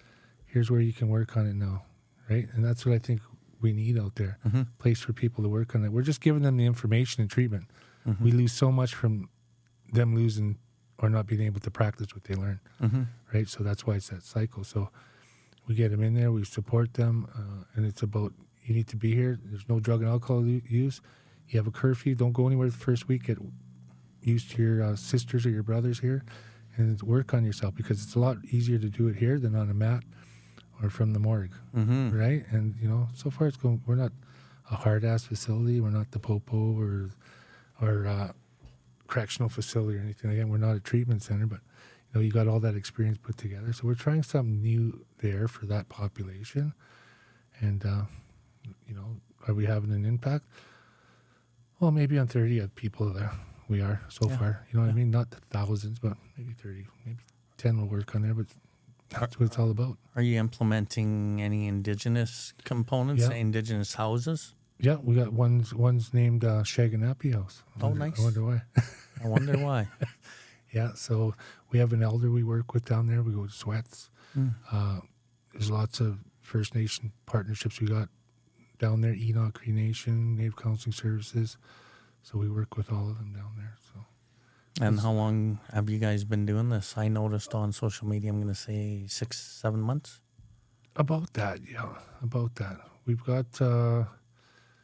here's where you can work on it now, right? And that's what I think we need out there, place for people to work on it. We're just giving them the information and treatment. We lose so much from them losing or not being able to practice what they learn, right? So that's why it's that cycle. So we get them in there, we support them, and it's about, you need to be here. There's no drug and alcohol use. You have a curfew. Don't go anywhere the first week. Get used to your sisters or your brothers here, and work on yourself, because it's a lot easier to do it here than on a mat or from the morgue, right? And, you know, so far it's going, we're not a hard-ass facility. We're not the Popo or correctional facility or anything. Again, we're not a treatment center, but, you know, you got all that experience put together. So we're trying something new there for that population. And, you know, are we having an impact? Well, maybe on 30 people there we are so far. You know what I mean? Not the thousands, but maybe 30. Maybe 10 will work on there, but that's what it's all about. Are you implementing any Indigenous components, Indigenous houses? Yeah, we got one's named Shaganappy House. Nice. I wonder why. I wonder why. Yeah, so we have an elder we work with down there. We go to Sweats. There's lots of First Nation partnerships we got down there, Enoch Cree Nation, Native Counseling Services. So we work with all of them down there. So. And how long have you guys been doing this? I noticed on social media, I'm going to say 6-7 months. About that, yeah, about that. We've got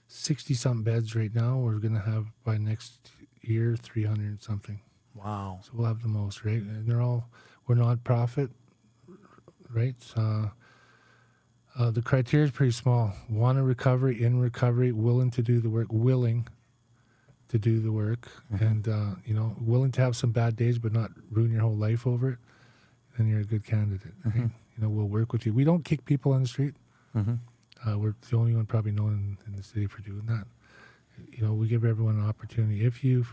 60-something beds right now. We're going to have by next year 300 and something. Wow. So we'll have the most, right? And we're non-profit, right? The criteria is pretty small. Want a recovery, in recovery, willing to do the work, and, you know, willing to have some bad days but not ruin your whole life over it, then you're a good candidate, right? You know, we'll work with you. We don't kick people on the street. We're the only one probably known in the city for doing that. You know, we give everyone an opportunity. If you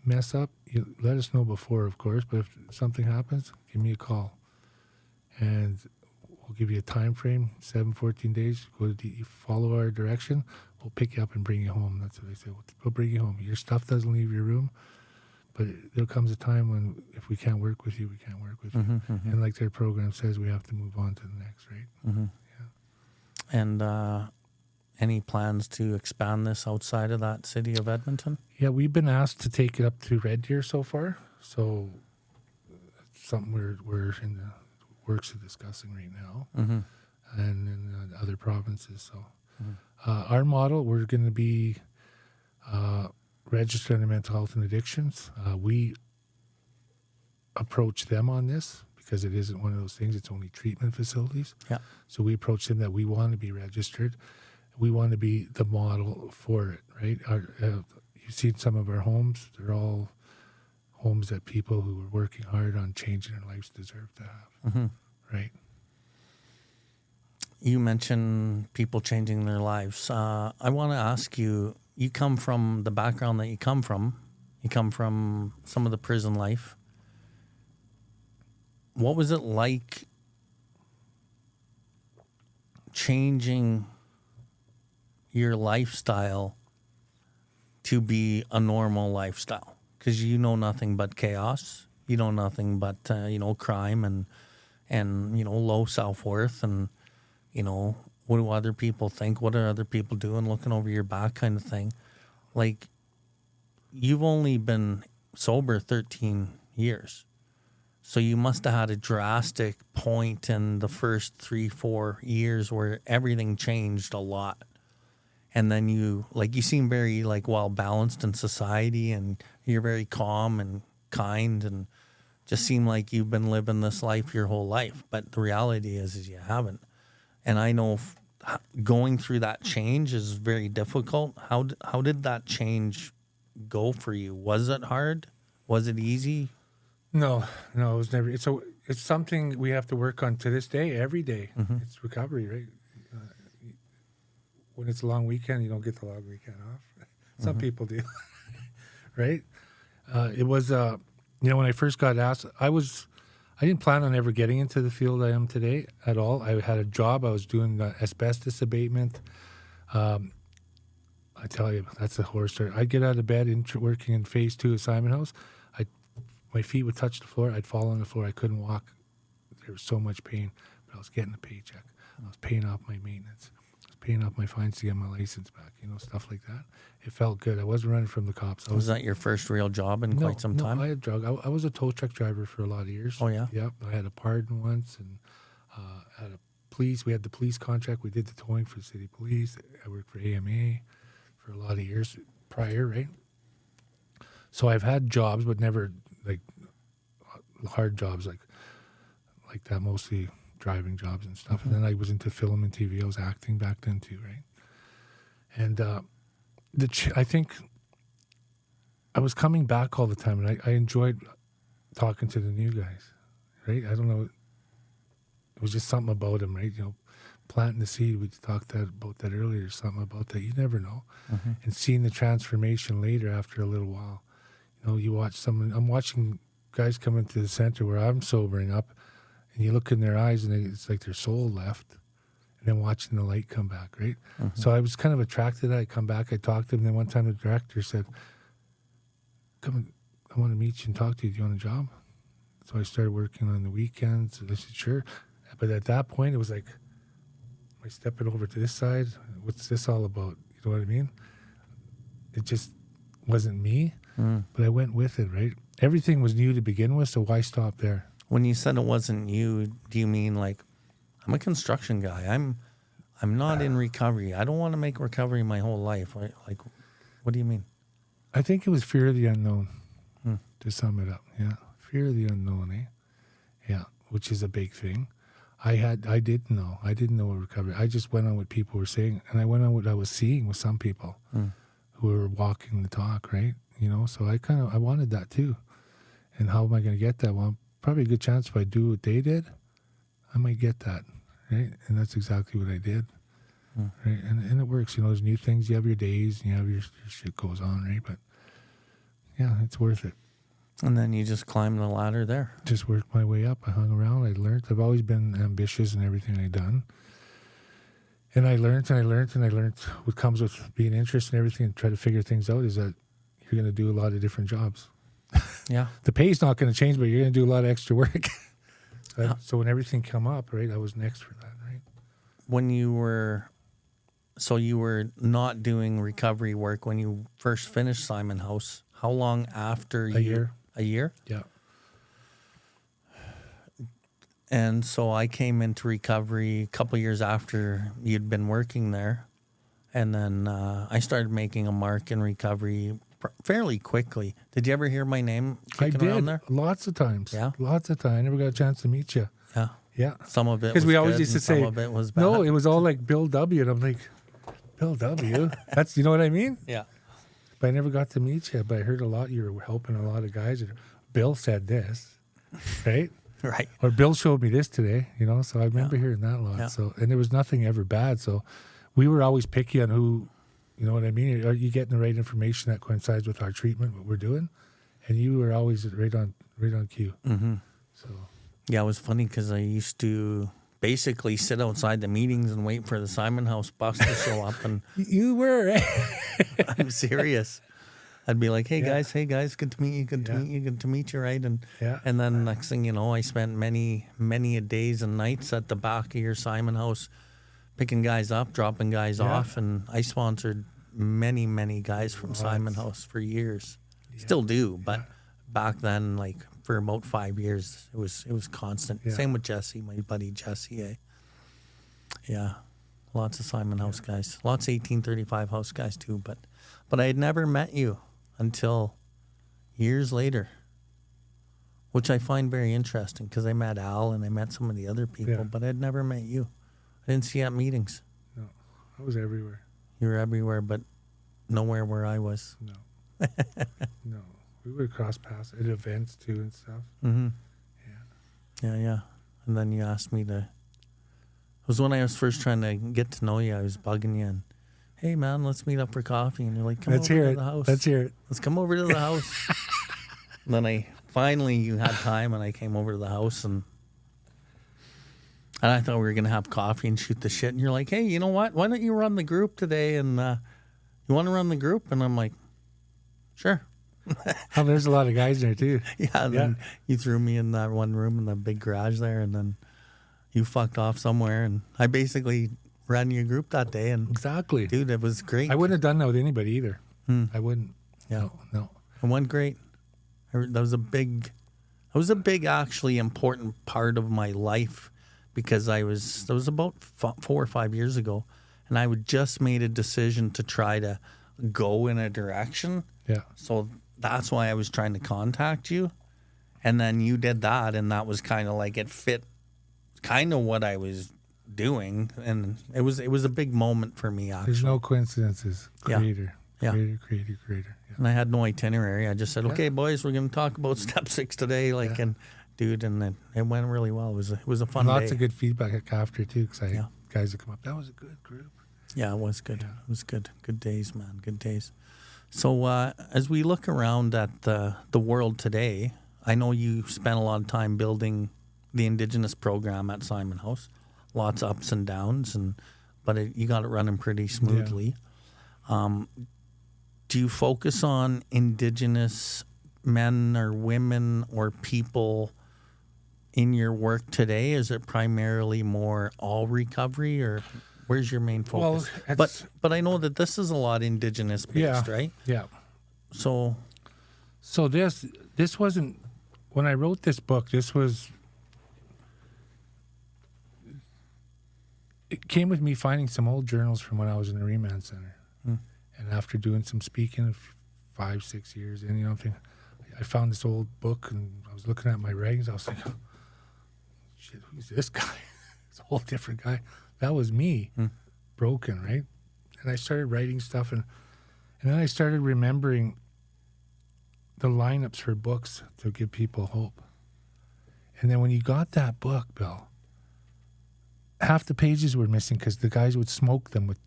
mess up, you let us know before, of course, but if something happens, give me a call. And We'll give you a time frame, 14 days. Follow our direction. We'll pick you up and bring you home. That's what they say. We'll bring you home. Your stuff doesn't leave your room. But there comes a time when if we can't work with you, we can't work with you. And like their program says, we have to move on to the next, right? Yeah. And any plans to expand this outside of that city of Edmonton? Yeah, we've been asked to take it up to Red Deer so far. So it's something we're in the works of discussing right now. And in other provinces. So our model, we're going to be registered under mental health and addictions. We approach them on this because it isn't one of those things. It's only treatment facilities. Yeah. So we approach them that we want to be registered. We want to be the model for it, right? You've seen some of our homes. They're all homes that people who are working hard on changing their lives deserve to have, right? You mentioned people changing their lives. I want to ask you, you come from the background that you come from. You come from some of the prison life. What was it like changing your lifestyle to be a normal lifestyle? Because you know nothing but chaos. You know nothing but, crime and low self-worth and, what do other people think? What are other people doing? Looking over your back kind of thing. Like, you've only been sober 13 years. So you must have had a drastic point in the first 3-4 years where everything changed a lot. And then you seem very well balanced in society and you're very calm and kind and just seem like you've been living this life your whole life. But the reality is you haven't. And I know going through that change is very difficult. How did that change go for you? Was it hard? Was it easy? No, it was never. It's something we have to work on to this day, every day. It's recovery, right? When it's a long weekend, you don't get the long weekend off. Some people do, right? It was, when I first got asked, I didn't plan on ever getting into the field I am today at all. I had a job. I was doing asbestos abatement. I tell you, that's a horror story. I'd get out of bed working in phase 2 of Simon House. My feet would touch the floor. I'd fall on the floor. I couldn't walk. There was so much pain, but I was getting a paycheck. I was paying off my maintenance. I was paying off my fines to get my license back, stuff like that. It felt good. I wasn't running from the cops. Was that your first real job in quite some time? No, I had drug. I was a tow truck driver for a lot of years. Oh, yeah? Yep. I had a pardon once and had a police. We had the police contract. We did the towing for the city police. I worked for AMA for a lot of years prior, right? So I've had jobs, but never hard jobs like that, mostly driving jobs and stuff. And then I was into film and TV. I was acting back then too, right? And I think I was coming back all the time, and I enjoyed talking to the new guys, right? I don't know. It was just something about them, right? Planting the seed. We talked about that earlier. Something about that. You never know. And seeing the transformation later after a little while. You watch someone. I'm watching guys come into the center where I'm sobering up, and you look in their eyes, and it's like their soul left. And then watching the light come back, right? So I was kind of attracted to that. I come back, I talked to him. And then one time the director said, "Come, I want to meet you and talk to you. Do you want a job?" So I started working on the weekends. And I said, "Sure." But at that point, it was like, am I stepping over to this side? What's this all about? You know what I mean? It just wasn't me, but I went with it, right? Everything was new to begin with, so why stop there? When you said it wasn't you, do you mean I'm a construction guy. I'm not in recovery. I don't want to make recovery my whole life. What do you mean? I think it was fear of the unknown, to sum it up. Yeah, fear of the unknown, eh? Yeah, which is a big thing. I didn't know. I didn't know what recovery. I just went on what people were saying, and I went on what I was seeing with some people who were walking the talk, right? So I wanted that too. And how am I going to get that? Well, probably a good chance if I do what they did, I might get that, right? And that's exactly what I did, right? And it works. There's new things. You have your days, and you have your shit goes on, right? But yeah, it's worth it. And then you just climbed the ladder there. Just worked my way up. I hung around. I learned. I've always been ambitious in everything I've done. And I learned and I learned and I learned what comes with being interested in everything and try to figure things out is that you're going to do a lot of different jobs. Yeah. The pay's not going to change, but you're going to do a lot of extra work. Right? So when everything come up, right, I was next for that, right? When you were not doing recovery work when you first finished Simon House. How long after A year. A year? Yeah. And so I came into recovery a couple of years after you'd been working there. And then I started making a mark in recovery fairly quickly. Did you ever hear my name kicking around there? Lots of times. Yeah? Lots of times. I never got a chance to meet you. Yeah. Yeah. Some of it was Because we always good used to and say, some of it was bad. no, it was all like Bill W. And I'm like, Bill W.? That's, you know what I mean? Yeah. But I never got to meet you. But I heard a lot. You were helping a lot of guys. Bill said this, right? Right. Or Bill showed me this today, you know? So I remember hearing that a lot. Yeah. So, and there was nothing ever bad. So we were always picky on who, you know what I mean? Are you getting the right information that coincides with our treatment, what we're doing? And you were always right on cue. Mm-hmm. So Yeah, it was funny because I used to basically sit outside the meetings and wait for the Simon House bus to show up. And you were, eh? I'm serious. I'd be like, hey Yeah. guys, good to meet you, good to meet you, right? And Yeah. and then next thing you know, I spent many a days and nights at the back of your Simon House picking guys up, dropping guys Yeah. off, and I sponsored many guys from Simon House for years. Still do, but back then, like for about 5 years, it was constant. Yeah. Same with Jesse, my buddy Jesse. Eh? Yeah, lots of Simon House guys, lots of 1835 House guys too. But I had never met you until years later, which I find very interesting because I met Al and I met some of the other people, Yeah. but I'd never met you. I didn't see you at meetings. No, I was everywhere. You were everywhere, but nowhere where I was. No. No. We would cross paths at events too and stuff. Mm-hmm. Yeah. Yeah. And then you asked me to. It was when I was first trying to get to know you. I was bugging you and, hey man, let's meet up for coffee. And you're like, come Let's over hear to it. the house. Let's hear it. Let's come over to the house. And then you had time, and I came over to the house, and I thought we were gonna have coffee and shoot the shit. And you're like, hey, you know what? Why don't you run the group today? And you want to run the group? And I'm like, sure. Oh, there's a lot of guys there too. Yeah. And then you threw me in that one room in the big garage there, and then you fucked off somewhere, and I basically ran your group that day. And Exactly. dude, it was great. I wouldn't have done that with anybody either. I wouldn't. Yeah. No. It went great. That was a big, actually important part of my life because that was about 4 or 5 years ago, and I would just made a decision to try to go in a direction. Yeah. So that's why I was trying to contact you, and then you did that, and that was kind of like it fit, kind of what I was doing, and it was a big moment for me actually. There's no coincidences. Creator. Yeah. Creator. Yeah. And I had no itinerary. I just said, okay, boys, we're going to talk about step 6 today. And dude, and it went really well. It was a fun day. Lots of good feedback after too, because I had guys that come up. That was a good group. Yeah, it was good. It was good. Good days, man. Good days. So as we look around at the world today, I know you spent a lot of time building the Indigenous program at Simon House. Lots of ups and downs, but you got it running pretty smoothly. Yeah. Do you focus on Indigenous men or women or people in your work today? Is it primarily more all recovery, or where's your main focus? Well, but I know that this is a lot Indigenous based, right? Yeah. So this wasn't, when I wrote this book, it came with me finding some old journals from when I was in the Remand Center. And after doing some speaking 5-6 years in, I found this old book and I was looking at my writings. I was like, shit, who's this guy? It's a whole different guy. That was me, broken, right? And I started writing stuff, and then I started remembering the lineups for books to give people hope. And then when you got that book, Bill, half the pages were missing because the guys would smoke them with...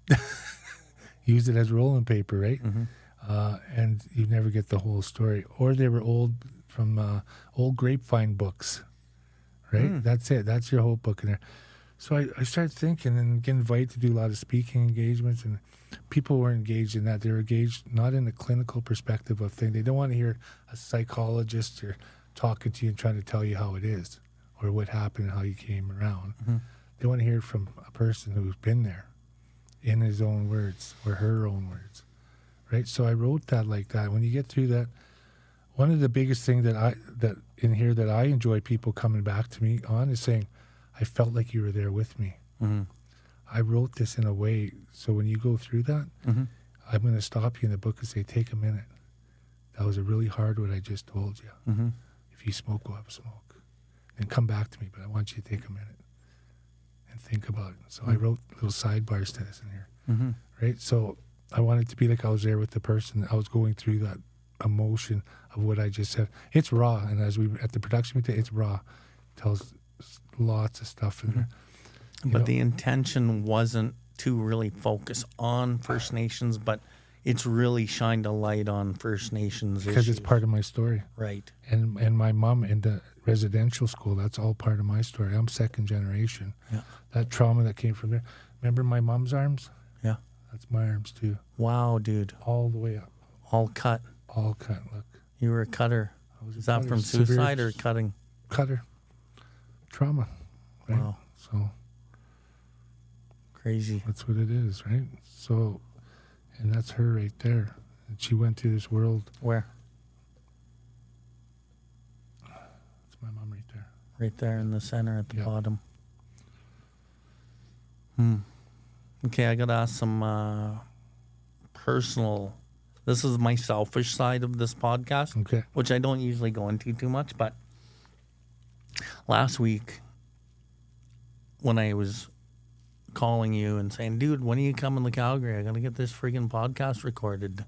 use it as rolling paper, right? Mm-hmm. And you never get the whole story. Or they were old from old grapevine books, right? That's it. That's your whole book in there. So I started thinking and get invited to do a lot of speaking engagements, and people were engaged in that. They were engaged not in the clinical perspective of things. They don't want to hear a psychologist or talking to you and trying to tell you how it is or what happened and how you came around. They want to hear it from a person who's been there in his own words or her own words, right? So I wrote that like that. When you get through that, one of the biggest things that in here that I enjoy people coming back to me on is saying, I felt like you were there with me. I wrote this in a way so when you go through that, I'm going to stop you in the book and say, take a minute. That was a really hard what I just told you. If you smoke, go have a smoke. And come back to me, but I want you to take a minute and think about it. So I wrote little sidebars to this in here, right? So I wanted to be like I was there with the person. I was going through that emotion of what I just said. It's raw, and as we at the production meeting, it's raw. It tells lots of stuff in there. But the intention wasn't to really focus on First Nations, but it's really shined a light on First Nations because issues. it's part of my story. Right. And my mom in the residential school, that's all part of my story. I'm second generation. Yeah. That trauma that came from there. Remember my mom's arms? Yeah. That's my arms too. Wow, dude. All the way up. All cut. All cut. Look. You were a cutter. I was a Is that cutter. from suicide or cutting? Cutter. Trauma. Right? Wow. So Crazy. that's what it is, right? So, and that's her right there. And she went through this world. Where? It's my mom right there. Right there in the center at the Yep. bottom. Okay, I got to ask some personal... This is my selfish side of this podcast, Okay. which I don't usually go into too much, but last week when I was calling you and saying, dude, when are you coming to Calgary? I got to get this friggin' podcast recorded.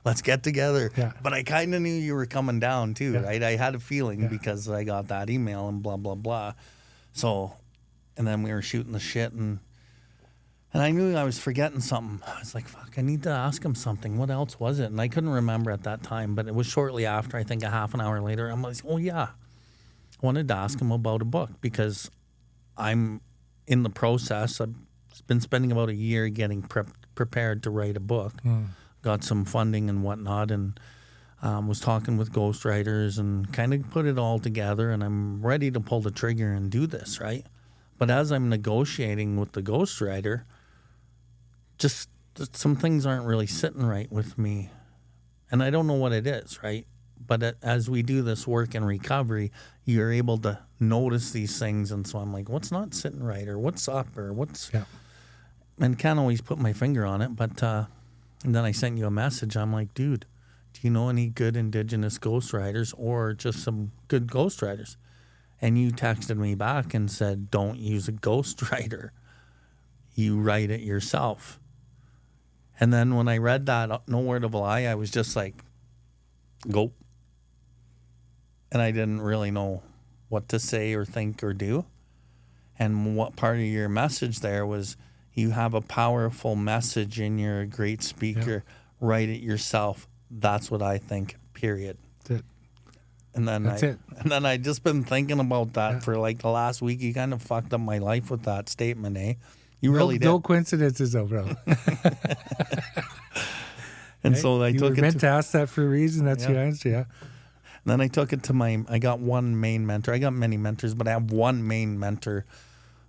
Let's get together. Yeah. But I kind of knew you were coming down too, Yeah. right? I had a feeling Yeah. because I got that email and blah, blah, blah. So, and then we were shooting the shit and I knew I was forgetting something. I was like, fuck, I need to ask him something. What else was it? And I couldn't remember at that time, but it was shortly after, I think a half an hour later. I'm like, oh yeah. I wanted to ask him about a book because I'm in the process. I've been spending about a year getting prepared to write a book. Got some funding and whatnot, and was talking with ghostwriters and kind of put it all together, and I'm ready to pull the trigger and do this, right? But as I'm negotiating with the ghostwriter, just some things aren't really sitting right with me. And I don't know what it is, right? But as we do this work in recovery, you're able to notice these things. And so I'm like, what's not sitting right? Or what's up? Or what's... Yeah. And can't always put my finger on it. But and then I sent you a message. I'm like, dude, do you know any good Indigenous ghostwriters or just some good ghostwriters? And you texted me back and said, don't use a ghostwriter. You write it yourself. And then when I read that, no word of a lie, I was just like, go. And I didn't really know what to say or think or do. And what part of your message there was, you have a powerful message and you're a great speaker. Yeah. Write it yourself. That's what I think, period. That's it. And then And then I just been thinking about that for like the last week. You kind of fucked up my life with that statement, eh? You really did. No coincidences, though, bro. And so I you took were it meant to ask that for a reason. That's your answer, yeah. And then I took it to I got one main mentor. I got many mentors, but I have one main mentor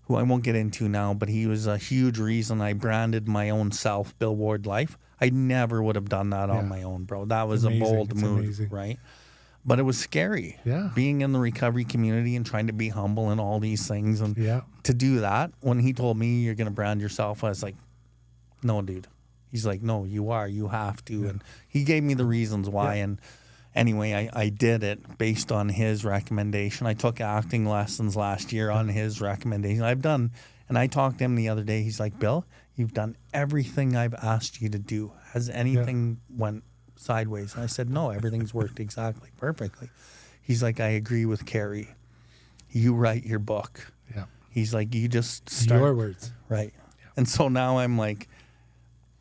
who I won't get into now, but he was a huge reason I branded my own self, BILLWARDLIFE. I never would have done that on my own, bro. That was amazing. a bold It's move, amazing. right? But it was scary. Yeah. Being in the recovery community and trying to be humble and all these things. And to do that, when he told me you're going to brand yourself, I was like, no, dude. He's like, no, you are. You have to. And he gave me the reasons why. And anyway, I did it based on his recommendation. I took acting lessons last year on his recommendation. And I talked to him the other day. He's like, Bill, you've done everything I've asked you to do. Has anything went sideways? And I said, no, everything's worked exactly perfectly. He's like, I agree with Kerry. You write your book. Yeah. He's like, you just start. Your words. Right. Yeah. And so now I'm like,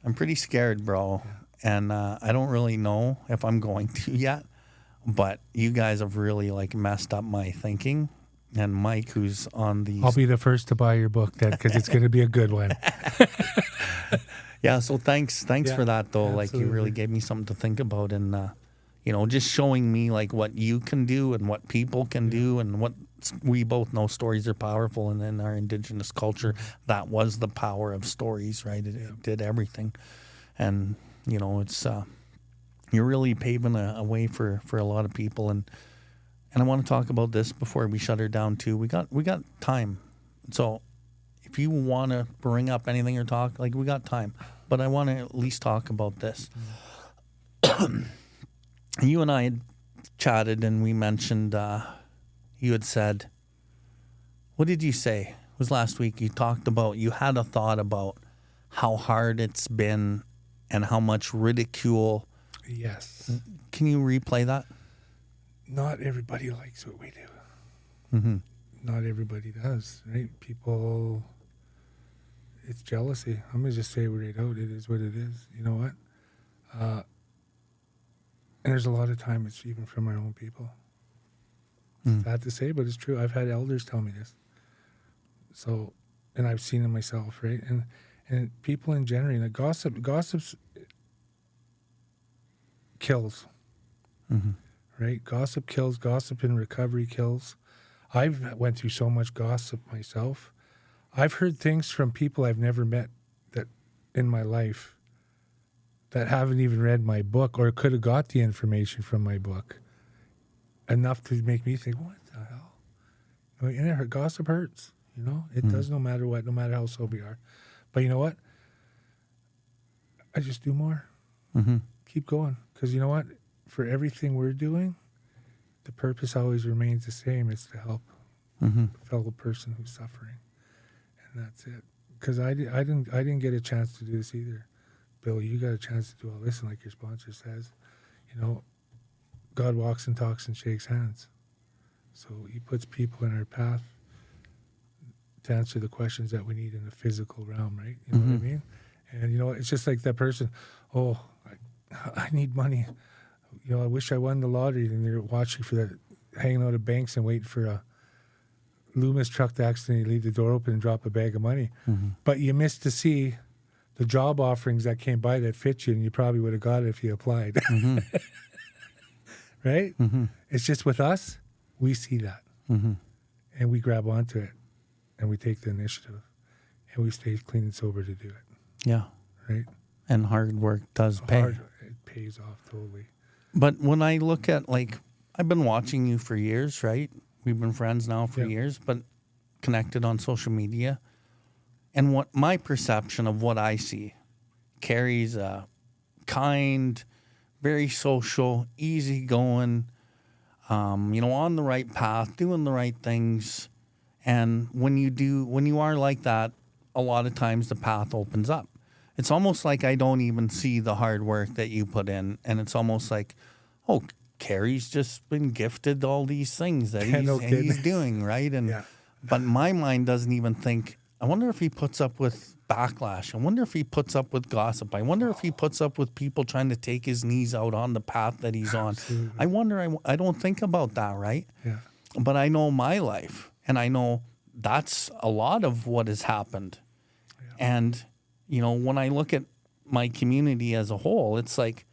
I'm pretty scared, bro. Yeah. And I don't really know if I'm going to yet. but you guys have really like messed up my thinking. And Mike, who's on the I'll be the first to buy your book then, because it's going to be a good one. yeah. So thanks Yeah, for that though. Like you really absolutely. gave me something to think about, and you know, just showing me like what you can do and what people can do, and what we both know stories are powerful, and in our Indigenous culture, that was the power of stories, right? It did everything, and you know, it's you're really paving a way for a lot of people, and I want to talk about this before we shut her down too. We got time, so if you want to bring up anything or talk, like we got time, but I want to at least talk about this. You and I had chatted, and we mentioned you had said, what did you say? It was last week. You talked about, you had a thought about how hard it's been and how much ridicule. Yes. Can you replay that? Not everybody likes what we do. Mm-hmm. Not everybody does, right? People, it's jealousy. I'm going to just say it right out. It is what it is. You know what? And there's a lot of time it's even from our own people. It's sad to say, but it's true. I've had elders tell me this. So, and I've seen it myself, right? And people in general, like gossips kills, right? Gossip kills. Gossip in recovery kills. I've went through so much gossip myself. I've heard things from people I've never met that in my life that haven't even read my book or could have got the information from my book enough to make me think, what the hell? I mean, and gossip hurts, you know? It does no matter what, no matter how sober you are. But you know what? I just do more. Keep going. Because you know what? For everything we're doing, the purpose always remains the same. It's to help a fellow person who's suffering. And that's it. Because I didn't get a chance to do this either. Bill, you got a chance to do all this, and like your sponsor says, you know, God walks and talks and shakes hands. So he puts people in our path to answer the questions that we need in the physical realm, right? You know what I mean? And, you know, it's just like that person, oh, I need money. You know, I wish I won the lottery. And they're watching for that, hanging out at banks and waiting for a Loomis truck to accidentally leave the door open and drop a bag of money. But you missed to see the job offerings that came by that fit you, and you probably would have got it if you applied. Right? It's just with us, we see that. And we grab onto it, and we take the initiative, and we stay clean and sober to do it. Yeah. Right? And hard work does pay. It pays off totally. But when I look at, like, I've been watching you for years, right? We've been friends now for years, but connected on social media. And what my perception of what I see, Kerry's a kind, very social, easygoing, you know, on the right path, doing the right things. And when you are like that, a lot of times the path opens up. It's almost like I don't even see the hard work that you put in. And it's almost like, oh, Kerry's just been gifted all these things that he's doing, right? And but my mind doesn't even think, I wonder if he puts up with backlash. I wonder if he puts up with gossip. I wonder if he puts up with people trying to take his knees out on the path that he's on. I wonder, I don't think about that, right? Yeah. But I know my life, and I know that's a lot of what has happened. And, you know, when I look at my community as a whole, it's like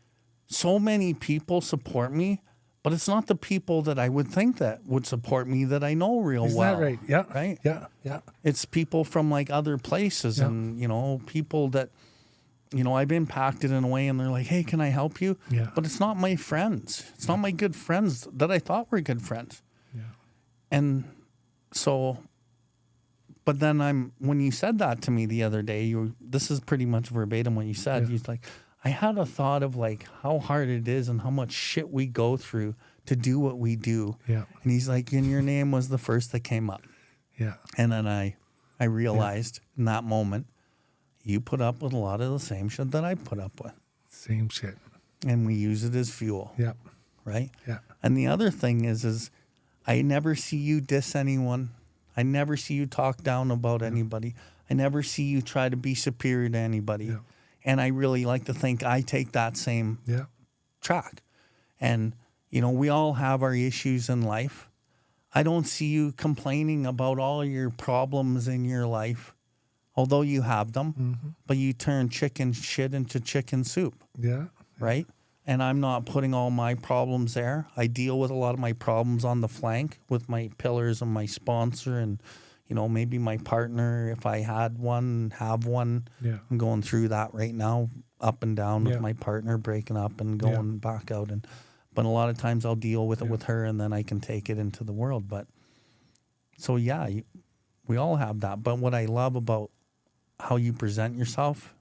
so many people support me, but it's not the people that I would think that would support me that I know real well. Is that right? Yeah. Right? Yeah. It's people from like other places and, you know, people that, you know, I've impacted in a way and they're like, hey, can I help you? Yeah. But it's not my friends. It's not my good friends that I thought were good friends. Yeah. And so, but then when you said that to me the other day, this is pretty much verbatim what you said. Yeah. You're like, I had a thought of like how hard it is and how much shit we go through to do what we do. Yeah. And he's like, and your name was the first that came up. Yeah. And then I realized in that moment, you put up with a lot of the same shit that I put up with. Same shit. And we use it as fuel. Yeah. Right? Yeah. And the other thing is I never see you diss anyone. I never see you talk down about anybody. I never see you try to be superior to anybody. Yeah. And I really like to think I take that same track. And, You know, we all have our issues in life. I don't see you complaining about all your problems in your life, although you have them, but you turn chicken shit into chicken soup, Yeah. right? And I'm not putting all my problems there. I deal with a lot of my problems on the flank with my pillars and my sponsor and, you know, maybe my partner, if I had one, have one. Yeah. I'm going through that right now, up and down with Yeah. my partner, breaking up and going back out. But a lot of times I'll deal with it with her, and then I can take it into the world. But so, yeah, we all have that. But what I love about how you present yourself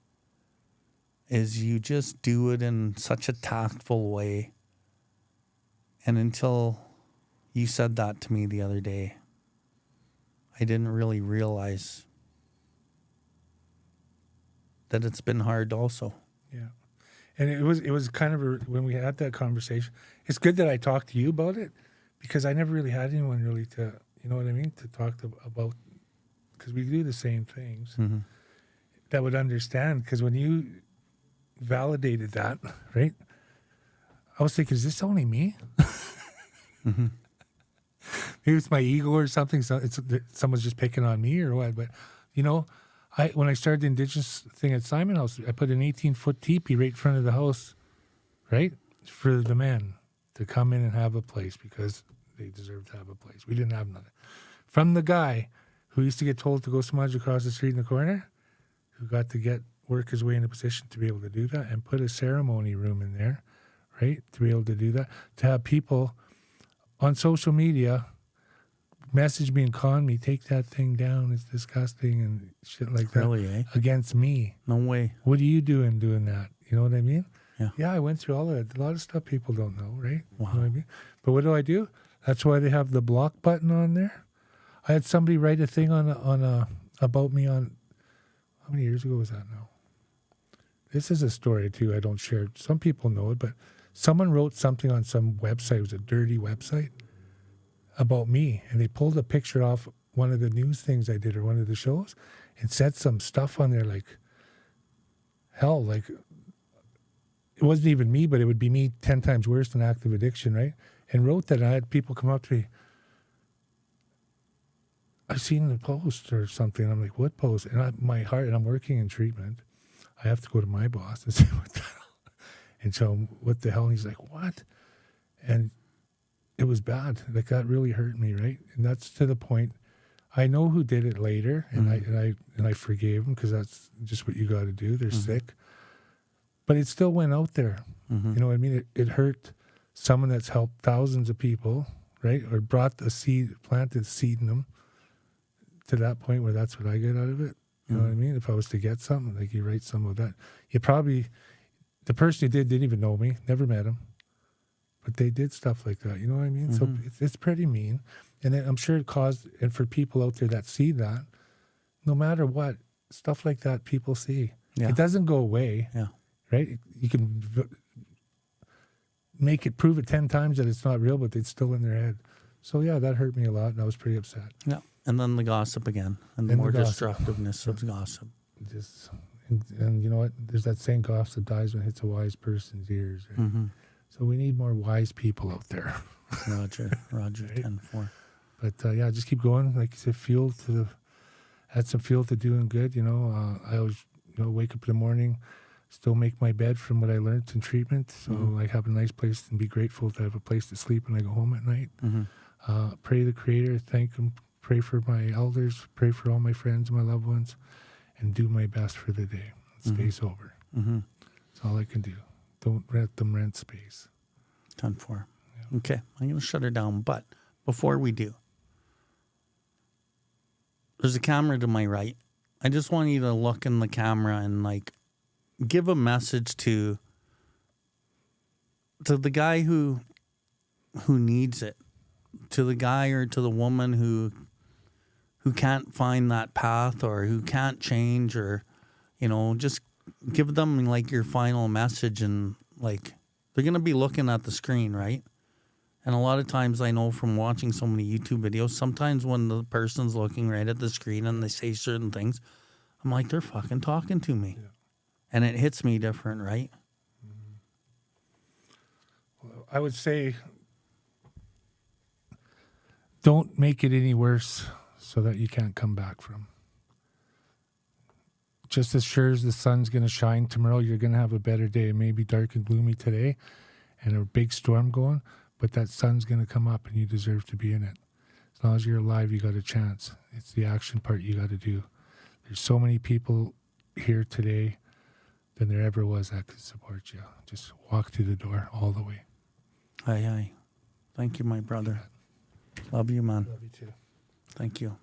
is you just do it in such a tactful way. And until you said that to me the other day, I didn't really realize that it's been hard also. Yeah. And it was kind of when we had that conversation, it's good that I talked to you about it, because I never really had anyone really to, you know what I mean, to talk about, because we do the same things, that would understand. Because when you validated that, right, I was thinking, is this only me? Maybe it's my ego or something. So someone's just picking on me or what. But, you know, when I started the Indigenous thing at Simon House, I put an 18-foot teepee right in front of the house, right, for the men to come in and have a place, because they deserve to have a place. We didn't have none. From the guy who used to get told to go smudge across the street in the corner, who got to work his way in a position to be able to do that, and put a ceremony room in there, right, to be able to do that, to have people on social media message me and con me, take that thing down, it's disgusting and shit like that. Really, eh? Against me. No way. What are you doing that? You know what I mean? Yeah. Yeah, I went through all of it. A lot of stuff people don't know, right? Wow. You know what I mean? But what do? That's why they have the block button on there. I had somebody write a thing about me on, how many years ago was that now? This is a story too, I don't share. Some people know it, but someone wrote something on some website, it was a dirty website, about me, and they pulled a picture off one of the news things I did or one of the shows and said some stuff on there like, hell, like, it wasn't even me, but it would be me 10 times worse than active addiction, right? And wrote that. I had people come up to me, I've seen the post or something. I'm like, what post? And my heart, and I'm working in treatment, I have to go to my boss and say, what the hell? And tell him, what the hell? And he's like, what? And it was bad. Like, that really hurt me, right? And that's to the point. I know who did it later, and I forgave him, because that's just what you got to do. They're sick, but it still went out there. You know what I mean? It hurt someone that's helped thousands of people, right? Or brought the seed, planted seed in them to that point where that's what I get out of it. You know what I mean? If I was to get something, like, you write some of that, the person who didn't even know me, never met him. But they did stuff like that, you know what I mean? So it's pretty mean. And I'm sure it caused, and for people out there that see that, no matter what, stuff like that people see. Yeah. It doesn't go away, right? You can prove it 10 times that it's not real, but it's still in their head. So, yeah, that hurt me a lot, and I was pretty upset. Yeah, and then the gossip again, and the more destructiveness of gossip. And you know what? There's that saying, gossip dies when it hits a wise person's ears, right? So we need more wise people out there. Roger, right? 10-4. But yeah, just keep going. Like you said, add some fuel to doing good. You know, I always, wake up in the morning, still make my bed from what I learned in treatment. So I have a nice place and be grateful to have a place to sleep when I go home at night. Pray to the Creator, thank Him, pray for my elders, pray for all my friends and my loved ones, and do my best for the day. Stay sober. That's all I can do. Don't let them rent space. 10-4. Yeah. Okay, I'm going to shut her down. But before we do, there's a camera to my right. I just want you to look in the camera and, like, give a message to the guy who needs it, to the guy or to the woman who can't find that path or who can't change, or, just give them, like, your final message. And, like, they're going to be looking at the screen, right? And a lot of times I know from watching so many YouTube videos, sometimes when the person's looking right at the screen and they say certain things, I'm like, they're fucking talking to me. Yeah. And it hits me different, right? Well, I would say don't make it any worse so that you can't come back from. Just as sure as the sun's going to shine tomorrow, you're going to have a better day. It may be dark and gloomy today and a big storm going, but that sun's going to come up and you deserve to be in it. As long as you're alive, you got a chance. It's the action part you got to do. There's so many people here today than there ever was that could support you. Just walk through the door all the way. Aye, aye. Thank you, my brother. Love you, man. Love you too. Thank you.